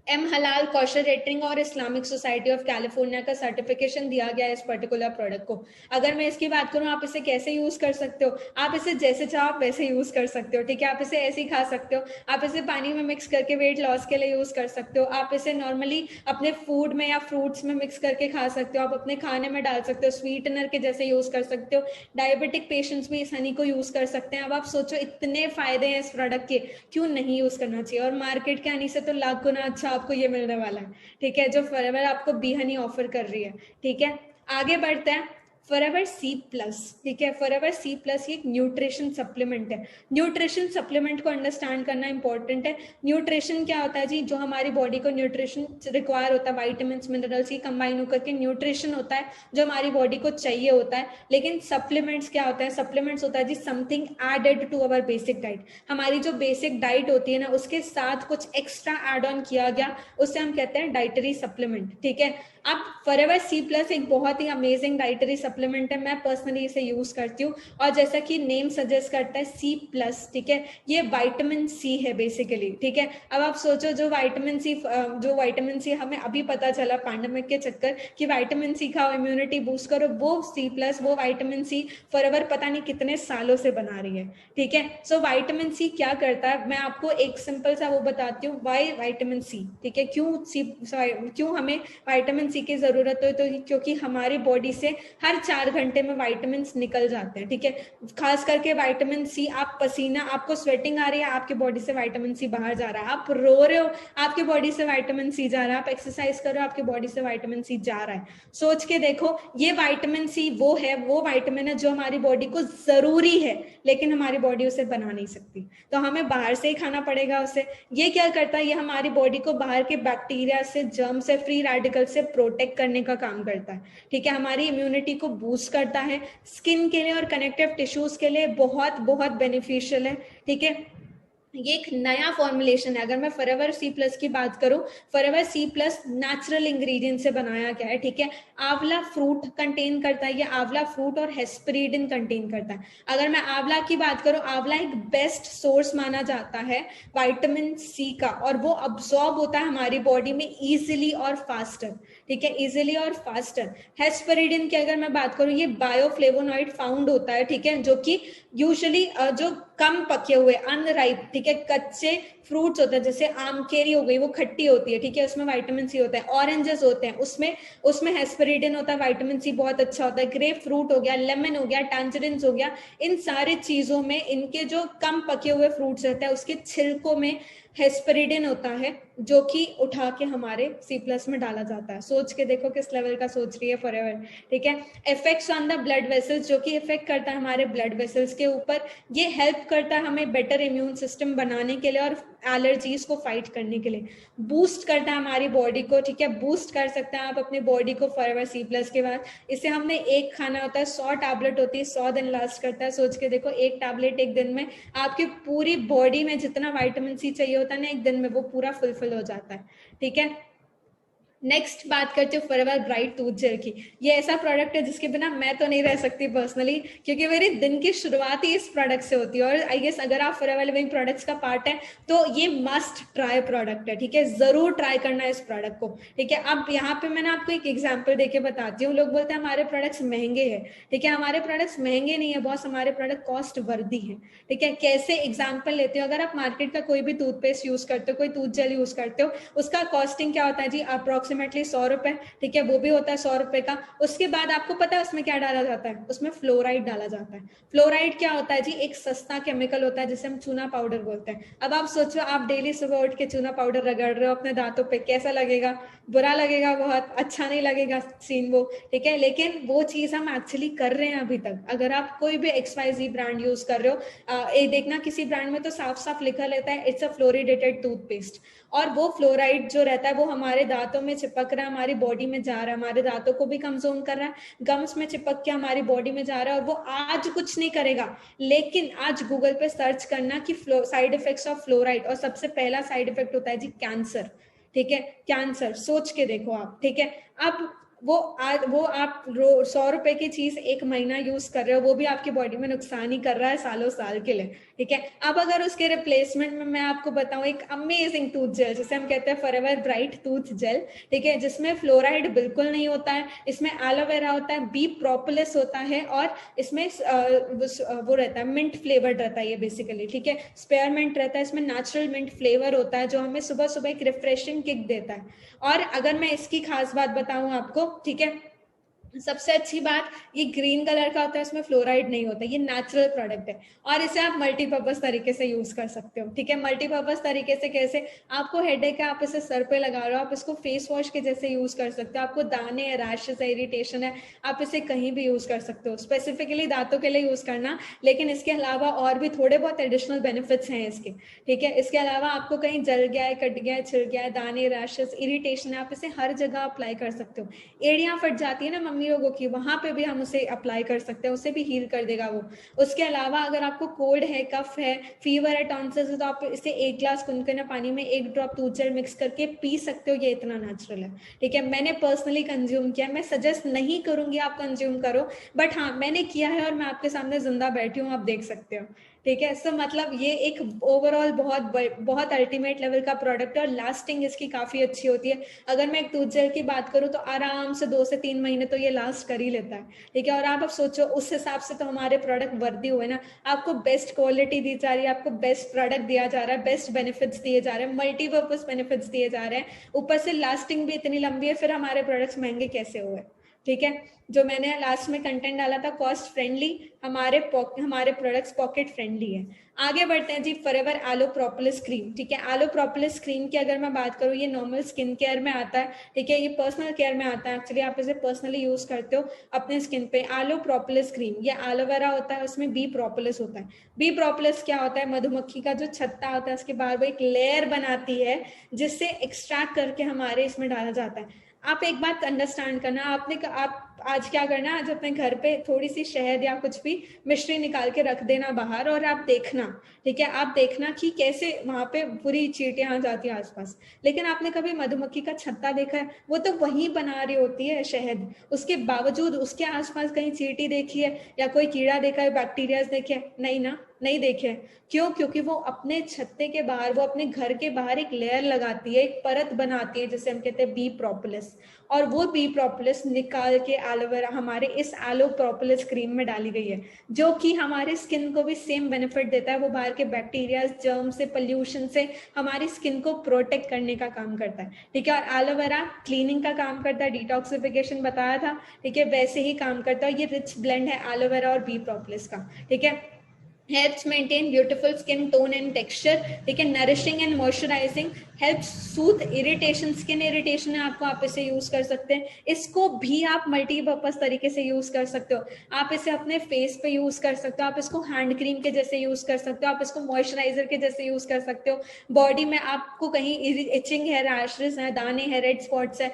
[SPEAKER 1] एम हलाल, कॉशर रेटिंग और इस्लामिक सोसाइटी ऑफ कैलिफोर्निया का सर्टिफिकेशन दिया गया है इस पर्टिकुलर प्रोडक्ट को। अगर मैं इसकी बात करूं, आप इसे कैसे यूज कर सकते हो? आप इसे जैसे चाहो आप वैसे यूज कर सकते हो, ठीक है। आप इसे ऐसे ही खा सकते हो, आप इसे पानी में मिक्स करके वेट लॉस के लिए यूज कर सकते हो, आप इसे नॉर्मली अपने फूड में या फ्रूट्स में मिक्स करके खा सकते हो, आप अपने खाने में डाल सकते हो, स्वीटनर के जैसे यूज कर सकते हो। डायबिटिक पेशेंट्स भी इस हनी को यूज कर सकते हैं। अब आप सोचो, इतने फायदे हैं इस प्रोडक्ट के, क्यों नहीं यूज करना चाहिए? और मार्केट के हनी से तो लाख गुना अच्छा आपको ये मिलने वाला है, ठीक है, जो फॉरएवर आपको बी हनी ऑफर कर रही है, ठीक है। आगे बढ़ते हैं, फॉरएवर सी प्लस, ठीक है, फॉरएवर सी प्लस ये एक न्यूट्रिशन सप्लीमेंट है। न्यूट्रिशन सप्लीमेंट को अंडरस्टैंड करना इंपॉर्टेंट है। न्यूट्रिशन क्या होता है जी, जो हमारी बॉडी को न्यूट्रिशन रिक्वायर होता है, वाइटामिन मिनरल्स की कंबाइन होकर के न्यूट्रिशन होता है जो हमारी बॉडी को चाहिए होता है। लेकिन सप्लीमेंट्स क्या होता है, सप्लीमेंट्स होता है जी something added to our basic diet. हमारी जो बेसिक डाइट होती है ना, उसके साथ कुछ एक्स्ट्रा एड ऑन किया गया, उससे हम कहते हैं डाइटरी सप्लीमेंट, ठीक है। अब फॉरएवर सी प्लस एक बहुत ही अमेजिंग डाइटरी सप्लीमेंट है, मैं पर्सनली इसे यूज करती हूँ। और जैसा कि नेम सजेस्ट करता है सी प्लस, ठीक है, ये विटामिन सी है बेसिकली, ठीक है। अब आप सोचो जो विटामिन सी हमें अभी पता चला पैंडेमिक के चक्कर कि विटामिन सी खाओ इम्यूनिटी बूस्ट करो, वो सी प्लस, वो विटामिन सी फॉरएवर पता नहीं कितने सालों से बना रही है, ठीक है। सो विटामिन सी क्या करता है, मैं आपको एक सिंपल सा वो बताती हूँ, वाई विटामिन सी, ठीक है, क्यों हमें विटामिन सी की जरूरत है। तो क्योंकि हमारी बॉडी से हर 4 घंटे में विटामिन निकल जाते हैं, ठीक है। खास करके विटामिन सी, आप पसीना, आपको स्वेटिंग आ रही है, आपकी बॉडी से विटामिन सी बाहर जा रहा है, आप रो रहे हो, आपकी बॉडी से विटामिन सी जा रहा है, आप एक्सरसाइज कर रहे हो, आपकी बॉडी से विटामिन सी जा रहा है। सोच के देखो, ये विटामिन सी वो विटामिन है जो हमारी बॉडी को जरूरी है, लेकिन हमारी बॉडी उसे बना नहीं सकती, तो हमें बाहर से ही खाना पड़ेगा उसे। ये क्या करता है, ये हमारी बॉडी को बाहर के बैक्टीरिया से, जर्म से, फ्री रेडिकल से प्रोटेक्ट करने का काम करता है, ठीक है। हमारी इम्यूनिटी को बूस्ट करता है, स्किन के लिए और कनेक्टिव टिश्यूज के लिए बहुत बहुत बेनिफिशियल है, ठीक है। ये एक नया फॉर्मुलेशन है। अगर मैं फॉरएवर सी प्लस की बात करूं, Forever C plus natural ingredient से बनाया गया है, ठीक है। आंवला फ्रूट कंटेन करता है, ये आंवला फ्रूट और हेस्पेरिडिन कंटेन करता है। अगर मैं आंवला की बात करूं, आंवला एक बेस्ट सोर्स माना जाता है विटामिन सी का, और वो अब्सॉर्ब होता है हमारी बॉडी में इजिली और फास्टर, ठीक है, इजिली और फास्टर। हेस्पेरिडिन की अगर मैं बात करूं, ये बायोफ्लेवोनॉइड फाउंड होता है, ठीक है, जो कि यूजुअली जो कम पके हुए अनराइप, ठीक है, कच्चे फ्रूट्स होते हैं, जैसे आम केरी हो गई, वो खट्टी होती है, ठीक है, उसमें विटामिन सी होता है। ऑरेंजेस होते हैं, उसमें हेस्पेरिडिन होता है, विटामिन सी बहुत अच्छा होता है। ग्रेप फ्रूट हो गया, लेमन हो गया, टैंजरिन्स हो गया, इन सारे चीजों में, इनके जो कम पके हुए फ्रूट्स रहते हैं उसके छिलकों में हेस्पेरिडिन होता है, जो कि उठा के हमारे सी प्लस में डाला जाता है। सोच के देखो किस लेवल का सोच रही है फॉरएवर, ठीक है। Effects on the blood vessels, जो कि इफेक्ट करता है हमारे ब्लड वेसल्स के ऊपर। ये हेल्प करता है हमें बेटर इम्यून सिस्टम बनाने के लिए और एलर्जीज को फाइट करने के लिए। बूस्ट करता है हमारी बॉडी को, ठीक है, बूस्ट कर सकते हैं आप अपनी बॉडी को फॉरएवर सी प्लस के बाद। इसे हमने एक खाना होता है, 100 टैबलेट होती है, 100 दिन लास्ट करता है। सोच के देखो, एक टैबलेट एक दिन में आपकी पूरी बॉडी में जितना विटामिन सी चाहिए होता है ना, एक दिन में वो पूरा फुलफिल हो जाता है, ठीक है। नेक्स्ट बात करते हो फॉरएवर ब्राइट टूथ जेल की। ये ऐसा प्रोडक्ट है जिसके बिना मैं तो नहीं रह सकती पर्सनली, क्योंकि मेरी दिन की शुरुआत ही इस प्रोडक्ट से होती है। और आई गेस अगर आप फॉरएवर लिविंग प्रोडक्ट्स का पार्ट है तो ये मस्ट ट्राई प्रोडक्ट है, ठीक है, जरूर ट्राई करना है इस प्रोडक्ट को, ठीक है। अब यहाँ पे मैंने आपको एक एग्जाम्पल देके बताती हूँ। लोग बोलते हैं हमारे प्रोडक्ट्स महंगे हैं, ठीक है, हमारे प्रोडक्ट्स महंगे नहीं है बॉस, हमारे प्रोडक्ट कॉस्ट वर्दी है, ठीक है। कैसे एग्जाम्पल लेते हो, अगर आप मार्केट का कोई भी टूथपेस्ट यूज करते हो, कोई टूथ जेल यूज करते हो, उसका कॉस्टिंग क्या होता है जी, अप्रोक्सीमेटली 100 रुपए, ठीक है, वो भी होता है 100 रुपए का। उसके बाद आपको पता है उसमें क्या डाला जाता है, उसमें फ्लोराइड डाला जाता है। फ्लोराइड क्या होता है जी, एक सस्ता केमिकल होता है जिसे हम चूना पाउडर बोलते हैं। अब आप सोचो, आप डेली सुबह उठ के चूना पाउडर रगड़ रहे हो अपने दांतों पे, कैसा लगेगा, बुरा लगेगा, बहुत अच्छा नहीं लगेगा सीन वो, ठीक है। लेकिन वो चीज हम एक्चुअली कर रहे हैं अभी तक। अगर आप कोई भी XYZ ब्रांड यूज कर रहे हो, एक देखना किसी ब्रांड में तो साफ साफ लिखा रहता है इट्स अ फ्लोरिडेटेड टूथपेस्ट, और वो फ्लोराइड जो रहता है वो हमारे दांतों में चिपक रहा है, हमारी बॉडी में जा रहा है, हमारे दांतों को भी कमजोर कर रहा है, गम्स में चिपक के हमारी बॉडी में जा रहा है। और वो आज कुछ नहीं करेगा, लेकिन आज गूगल पे सर्च करना कि साइड इफेक्ट्स ऑफ फ्लोराइड, और सबसे पहला साइड इफेक्ट होता है जी कैंसर, ठीक है, कैंसर। सोच के देखो आप, ठीक है। अब वो आप 100 रुपए की चीज 1 महीना यूज कर रहे हो, वो भी आपकी बॉडी में नुकसान ही कर रहा है सालों साल के लिए, ठीक है। अब अगर उसके रिप्लेसमेंट में मैं आपको बताऊं एक अमेजिंग टूथ जेल, जिसे हम कहते हैं फॉरएवर ब्राइट टूथ जेल, ठीक है, जिसमें फ्लोराइड बिल्कुल नहीं होता है, इसमें एलोवेरा होता है, बी प्रोपोलिस होता है, और इसमें वो रहता है मिंट फ्लेवर्ड रहता है ये बेसिकली, ठीक है, स्पेयरमिंट रहता है, इसमें नेचुरल मिंट फ्लेवर होता है जो हमें सुबह सुबह एक रिफ्रेशिंग किक देता है। और अगर मैं इसकी खास बात बताऊं आपको, ठीक है, सबसे अच्छी बात, ये ग्रीन कलर का होता है, इसमें फ्लोराइड नहीं होता, ये नेचुरल प्रोडक्ट है और इसे आप मल्टीपर्पज तरीके से यूज कर सकते हो। ठीक है, मल्टीपर्पज तरीके से कैसे? आपको हेडेक है, आप इसे सर पे लगा रहे हो, आप इसको फेस वॉश के जैसे यूज कर सकते हो। आपको दाने है, रैशेस है, इरिटेशन है, आप इसे कहीं भी यूज कर सकते हो। स्पेसिफिकली दांतों के लिए यूज करना, लेकिन इसके अलावा और भी थोड़े बहुत एडिशनल बेनिफिट्स हैं इसके। ठीक है, इसके अलावा आपको कहीं जल गया है, कट गया है, छिल गया है, दाने, रैशेस, इरिटेशन है, आप इसे हर जगह अप्लाई कर सकते हो। एड़ियां फट जाती है ना मम्मी लोगों की, वहां पे भी हम उसे अप्लाई कर सकते हैं, उसे भी हील कर देगा वो। उसके अलावा अगर आपको कोल्ड है, कफ है, फीवर है, टॉन्सिल्स है, तो आप इसे 1 ग्लास गुनगुने पानी में 1 ड्रॉप दूध जल मिक्स करके पी सकते हो। ये इतना नेचुरल है। ठीक है, मैंने पर्सनली कंज्यूम किया, मैं सजेस्ट नहीं करूंगी आप कंज्यूम करो, बट हाँ मैंने किया है और मैं आपके सामने जिंदा बैठी हूँ, आप देख सकते हो। ठीक है, सो मतलब ये एक ओवरऑल बहुत बहुत अल्टीमेट लेवल का प्रोडक्ट है और लास्टिंग इसकी काफी अच्छी होती है। अगर मैं एक टूथ जेल की बात करूँ तो आराम से 2 से 3 महीने तो ये लास्ट कर ही लेता है। ठीक है, और आप अब सोचो उस हिसाब से तो हमारे प्रोडक्ट वर्दी हुए ना। आपको बेस्ट क्वालिटी दी जा रही है, आपको बेस्ट प्रोडक्ट दिया जा रहा है, बेस्ट बेनिफिट्स दिए जा रहे हैं, मल्टीपर्पज बेनिफिट्स दिए जा रहे हैं, ऊपर से लास्टिंग भी इतनी लंबी है, फिर हमारे प्रोडक्ट्स महंगे कैसे हुए? ठीक है, जो मैंने लास्ट में कंटेंट डाला था कॉस्ट फ्रेंडली, हमारे प्रोडक्ट्स पॉकेट फ्रेंडली है। आगे बढ़ते हैं जी, फॉरएवर आलो प्रोपोलिस क्रीम। ठीक है, आलो प्रोपोलिस क्रीम की अगर मैं बात करूँ, ये नॉर्मल स्किन केयर में आता है। ठीक है, ये पर्सनल केयर में आता है, एक्चुअली आप इसे पर्सनली यूज करते हो अपने स्किन पे। आलो प्रोपोलिस क्रीम, ये एलोवेरा होता है, उसमें बी प्रोपोलिस होता है। बी प्रोपोलिस क्या होता है? मधुमक्खी का जो छत्ता होता है उसके बाहर वो एक लेयर बनाती है, जिससे एक्सट्रैक्ट करके हमारे इसमें डाला जाता है। आप एक बात अंडरस्टैंड करना, आप आज क्या करना, आज अपने घर पे थोड़ी सी शहद या कुछ भी मिश्री निकाल के रख देना बाहर, और आप देखना। ठीक है, आप देखना कि कैसे वहां पे पूरी चींटियां आ जाती है आसपास। लेकिन आपने कभी मधुमक्खी का छत्ता देखा है? वो तो वहीं बना रही होती है शहद, उसके बावजूद उसके आसपास कहीं चींटी देखी है या कोई कीड़ा देखा है, बैक्टीरिया देखे? नहीं ना, नहीं देखे। क्यों? क्योंकि वो अपने छत्ते के बाहर, वो अपने घर के बाहर एक लेयर लगाती है, एक परत बनाती है, जिसे हम कहते हैं बी प्रोपोलिस। और वो बी प्रोपोलिस निकाल के एलोवेरा हमारे इस एलो प्रोपोलिस क्रीम में डाली गई है, जो कि हमारे स्किन को भी सेम बेनिफिट देता है। वो बाहर के बैक्टीरिया, जर्म से, पोल्यूशन से हमारी स्किन को प्रोटेक्ट करने का काम करता है। ठीक है, और एलोवेरा क्लीनिंग का काम करता है, डिटॉक्सिफिकेशन बताया था। ठीक है, वैसे ही काम करता है। ये रिच ब्लेंड है एलोवेरा और बी प्रोपोलिस का। ठीक है, helps maintain beautiful skin tone and texture. ठीक है, nourishing and moisturizing, helps soothe irritation, skin irritation है आपको, आप इसे यूज कर सकते हैं। इसको भी आप मल्टीपर्पज तरीके से यूज कर सकते हो। आप इसे अपने फेस पे यूज कर सकते हो, आप इसको हैंड क्रीम के जैसे यूज कर सकते हो, आप इसको मॉइस्चराइजर के जैसे यूज कर सकते हो। बॉडी में आपको कहीं इचिंग है, रैशेस है, दाने हैं, रेड स्पॉट्स है,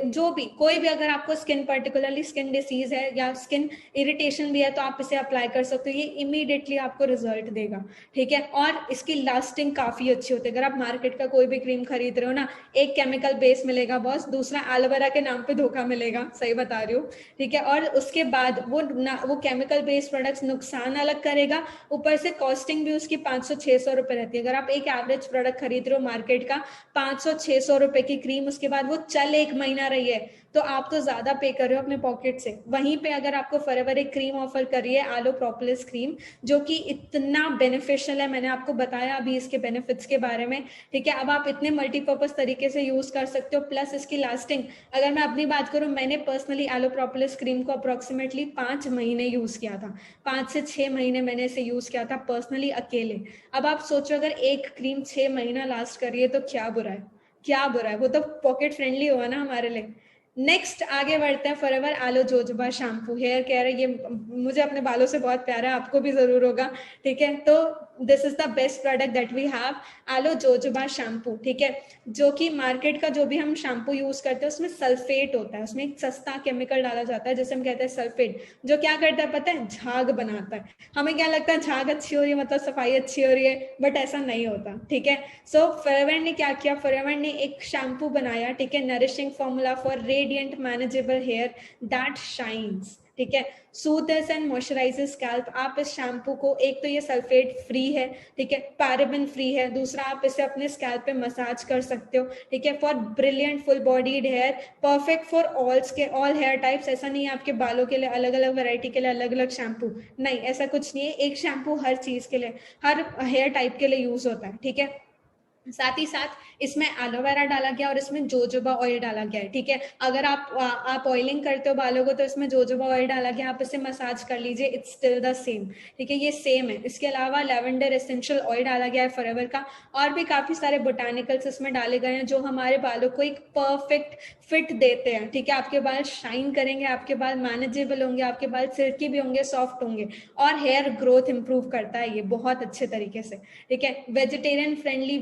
[SPEAKER 1] जो भी कोई भी अगर आपको स्किन पर्टिकुलरली स्किन डिसीज है या स्किन इरिटेशन भी है, तो आप इसे अप्लाई कर सकते हो। ये इमीडिएटली आपको रिजल्ट देगा। ठीक है, और इसकी लास्टिंग काफी अच्छी होती है। अगर आप मार्केट का कोई भी क्रीम खरीद रहे हो ना, एक केमिकल बेस मिलेगा बॉस, दूसरा एलोवेरा के नाम पे धोखा मिलेगा, सही बता रही हूँ। ठीक है, और उसके बाद वो केमिकल बेस्ड प्रोडक्ट्स नुकसान अलग करेगा, ऊपर से कॉस्टिंग भी उसकी 500-600 रुपए रहती है। अगर आप एक एवरेज प्रोडक्ट खरीद रहे हो मार्केट का 500-600 रुपए की क्रीम, उसके बाद वो चल 1 महीना रही है, तो आप तो ज्यादा पे कर रहे हो अपने पॉकेट से। वहीं पे अगर आपको फॉरएवर एक क्रीम ऑफर कर रही है, आलो प्रोपोलिस क्रीम, जो कि इतना बेनिफिशियल है, मैंने आपको बताया अभी इसके बेनिफिट्स के बारे में। ठीक है, अब आप इतने मल्टीपर्पज तरीके से यूज कर सकते हो, प्लस इसकी लास्टिंग। अगर मैं अपनी बात करूं, मैंने पर्सनली आलो प्रोपोलिस क्रीम को अप्रोक्सीमेटली 5 महीने यूज किया था, 5 से 6 महीने मैंने इसे यूज किया था पर्सनली अकेले। अब आप सोचो अगर एक क्रीम 6 महीना लास्ट कर रही है तो क्या बुरा है, क्या बुरा है? वो तो पॉकेट फ्रेंडली हुआ ना हमारे लिए। नेक्स्ट आगे बढ़ते हैं, फॉरएवर आलो जोजोबा शैम्पू हेयर केयर है। ये मुझे अपने बालों से बहुत प्यारा है, आपको भी जरूर होगा। ठीक है, तो this is the best product that we have, aloe jojoba shampoo. ठीक है, जो कि मार्केट का जो भी हम शैम्पू यूज करते हैं उसमें सल्फेट होता है, उसमें एक सस्ता केमिकल डाला जाता है जिसे हम कहते हैं सल्फेट, जो क्या करता है पता है? झाग बनाता है। हमें क्या लगता है झाग अच्छी हो रही है मतलब सफाई अच्छी हो रही है, बट ऐसा नहीं होता। ठीक है, सो फॉरएवर ने क्या किया, फॉरएवर ने एक शैम्पू बनाया। ठीक है, nourishing formula for radiant manageable hair that shines. ठीक है, सूथर्स एंड मॉइस्चराइजर स्कैल्प। आप इस शैम्पू को, एक तो ये सल्फेट फ्री है, ठीक है, पैराबेन फ्री है, दूसरा आप इसे अपने स्कैल्प पे मसाज कर सकते हो। ठीक है, for brilliant full bodied hair, perfect for all hair types. ऐसा नहीं है आपके बालों के लिए अलग अलग वैरायटी के लिए अलग अलग शैम्पू, नहीं, ऐसा कुछ नहीं है। एक शैम्पू हर चीज के लिए, हर हेयर टाइप के लिए यूज होता है। ठीक है, साथ ही साथ इसमें एलोवेरा डाला गया और इसमें जोजोबा ऑयल डाला गया है, ठीक है। अगर आप ऑयलिंग करते हो बालों को तो इसमें जोजोबा ऑयल डाला गया, आप इसे मसाज कर लीजिए, इट्स स्टिल द सेम, ठीक है, ये सेम है। इसके अलावा लेवेंडर एसेंशियल ऑयल डाला गया है फॉरएवर का, और भी काफी सारे बोटानिकल्स इसमें डाले गए हैं जो हमारे बालों को एक परफेक्ट फिट देते हैं, ठीक है। आपके बाल शाइन करेंगे, आपके बाल मैनेजेबल होंगे, आपके बाल सिल्की भी होंगे, सॉफ्ट होंगे, और हेयर ग्रोथ इंप्रूव करता है ये बहुत अच्छे तरीके से, ठीक है। Vegetarian friendly,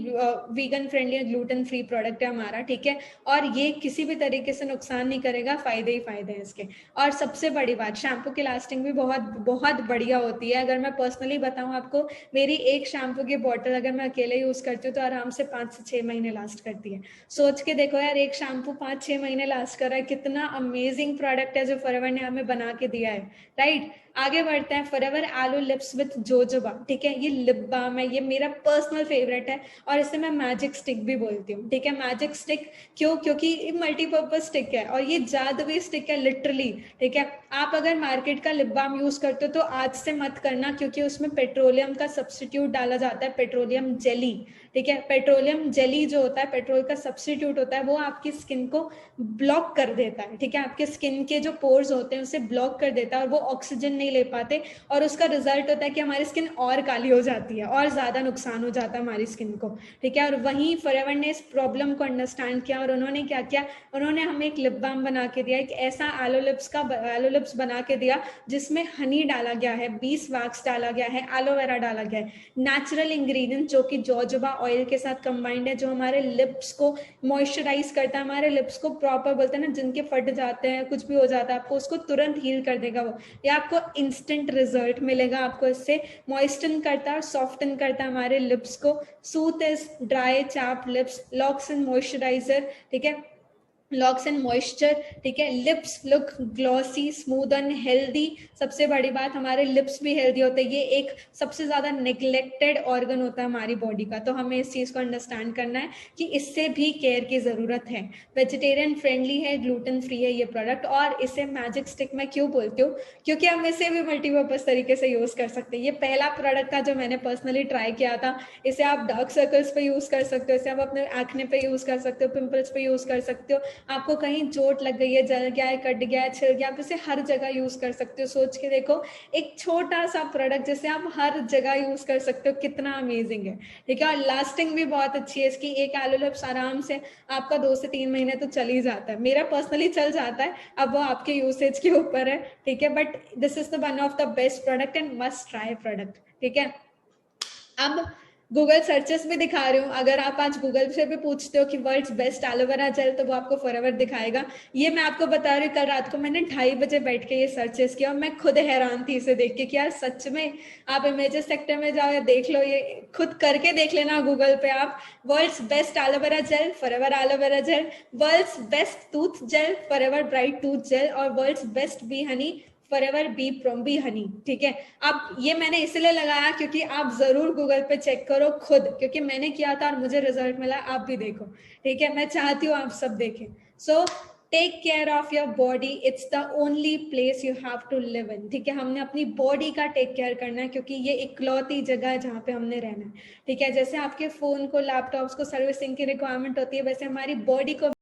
[SPEAKER 1] vegan friendly, gluten free product है हमारा, ठीक है। और ये किसी भी तरीके से नुकसान नहीं करेगा, फायदे ही फायदे हैं इसके। और सबसे बड़ी बात, शैम्पू की लास्टिंग भी बहुत बहुत बढ़िया होती है। अगर मैं पर्सनली बताऊं आपको, मेरी एक शैम्पू की बोतल अगर मैं अकेले यूज करती हूँ तो आराम से 5 से 6 महीने लास्ट करती है। सोच के देखो यार, एक शैम्पू 5-6 महीने लास्ट कर रहा है, कितना अमेजिंग प्रोडक्ट है जो फॉरएवर ने हमें बना के दिया है, राइट। आगे बढ़ते हैं, Forever aloe lips with jojoba, ठीक है, ये लिप बाम है, ये मेरा पर्सनल फेवरेट है, और इसे मैं मैजिक स्टिक भी बोलती हूँ, ठीक है। मैजिक स्टिक क्यों? क्योंकि ये मल्टीपर्पज स्टिक है और ये जादुई स्टिक है लिटरली, ठीक है। आप अगर मार्केट का लिप बाम यूज करते हो तो आज से मत करना, क्योंकि उसमें पेट्रोलियम का सब्स्टिट्यूट डाला जाता है, पेट्रोलियम जेली, ठीक है। पेट्रोलियम जेली जो होता है, पेट्रोल का सब्स्टिट्यूट होता है, वो आपकी स्किन को ब्लॉक कर देता है, ठीक है। आपके स्किन के जो पोर्स होते हैं उसे ब्लॉक कर देता है और वो ऑक्सीजन नहीं ले पाते, और उसका रिजल्ट होता है कि हमारी स्किन और काली हो जाती है और ज्यादा नुकसान हो जाता है हमारी स्किन को, ठीक है। और वहीं फॉरएवर ने इस प्रॉब्लम को अंडरस्टैंड किया और उन्होंने क्या किया, उन्होंने हमें एक लिप बाम बना के दिया, एक ऐसा एलो लिप्स बना के दिया जिसमें हनी डाला गया है, बीस वैक्स डाला गया है, एलोवेरा डाला गया है, नेचुरल इंग्रेडिएंट जो कि जोजोबा ऑयल के साथ कंबाइंड है, जो हमारे लिप्स को मॉइस्चराइज करता है, हमारे लिप्स को प्रॉपर, बोलते हैं ना जिनके फट जाते हैं, कुछ भी हो जाता है आपको, उसको तुरंत हील कर देगा वो, या आपको इंस्टेंट रिजल्ट मिलेगा, आपको इससे मॉइस्टन करता है और सॉफ्टन करता है हमारे लिप्स को, soothe is dry chap lips, locks and moisturiser, ठीक है, लॉक्स एंड मॉइस्चर, ठीक है, lips look glossy, smooth and healthy. सबसे बड़ी बात, हमारे लिप्स भी हेल्दी होते हैं, ये एक सबसे ज्यादा नेग्लेक्टेड ऑर्गन होता है हमारी बॉडी का, तो हमें इस चीज को अंडरस्टैंड करना है कि इससे भी केयर की जरूरत है। वेजिटेरियन फ्रेंडली है, ग्लूटेन फ्री है ये प्रोडक्ट, और इसे मैजिक स्टिक मैं क्यों बोलती हूँ, क्योंकि हम इसे भी मल्टीपर्पज तरीके से यूज कर सकते हैं। ये पहला प्रोडक्ट था जो मैंने पर्सनली ट्राई किया था, इसे आप डार्क सर्कल्स पे यूज कर सकते हो, इसे आप अपने एक्ने पे यूज कर सकते हो, पिंपल्स पे यूज कर सकते हो, आपको कहीं चोट लग गई है, जल गया है, कट गया है, छिल गया, आप इसे हर जगह यूज कर सकते हो। सोच के देखो, एक छोटा सा प्रोडक्ट जिसे आप हर जगह यूज कर सकते हो, कितना अमेजिंग है, ठीक है। और लास्टिंग भी बहुत अच्छी है इसकी, एक एलो लिप्स आराम से आपका 2 से 3 महीने तो चल ही जाता है, मेरा पर्सनली चल जाता है, अब वो आपके यूसेज के ऊपर है, ठीक है। But this is the one of the best product and must try product, ठीक है। अब गूगल सर्चेस भी दिखा रही हूँ, अगर आप आज गूगल से भी पूछते हो कि वर्ल्ड्स बेस्ट एलोवेरा जेल, तो वो आपको फॉरएवर दिखाएगा। ये मैं आपको बता रही हूँ, कल रात को मैंने 2:30 बजे बैठ के ये सर्चेस किया और मैं खुद हैरान थी इसे देख के कि यार सच में। आप इमेजेस सेक्टर में जाओ या देख लो, ये खुद करके देख लेना गूगल पे आप, world's best aloe vera gel, forever aloe vera gel, world's best tooth gel, forever bright tooth gel, और world's best bee honey, forever bee honey, ठीक है। अब ये मैंने इसलिए लगाया क्योंकि आप जरूर गूगल पे चेक करो खुद, क्योंकि मैंने किया था और मुझे रिजल्ट मिला, आप भी देखो, ठीक है। मैं चाहती हूँ आप सब देखें। So take care of your body, it's the only place you have to live in, ठीक है। हमने अपनी बॉडी का टेक केयर करना है, क्योंकि ये इकलौती जगह है जहाँ पे हमने रहना है, ठीक है। जैसे आपके फोन को, लैपटॉप्स को सर्विसिंग की रिक्वायरमेंट होती है, वैसे हमारी बॉडी को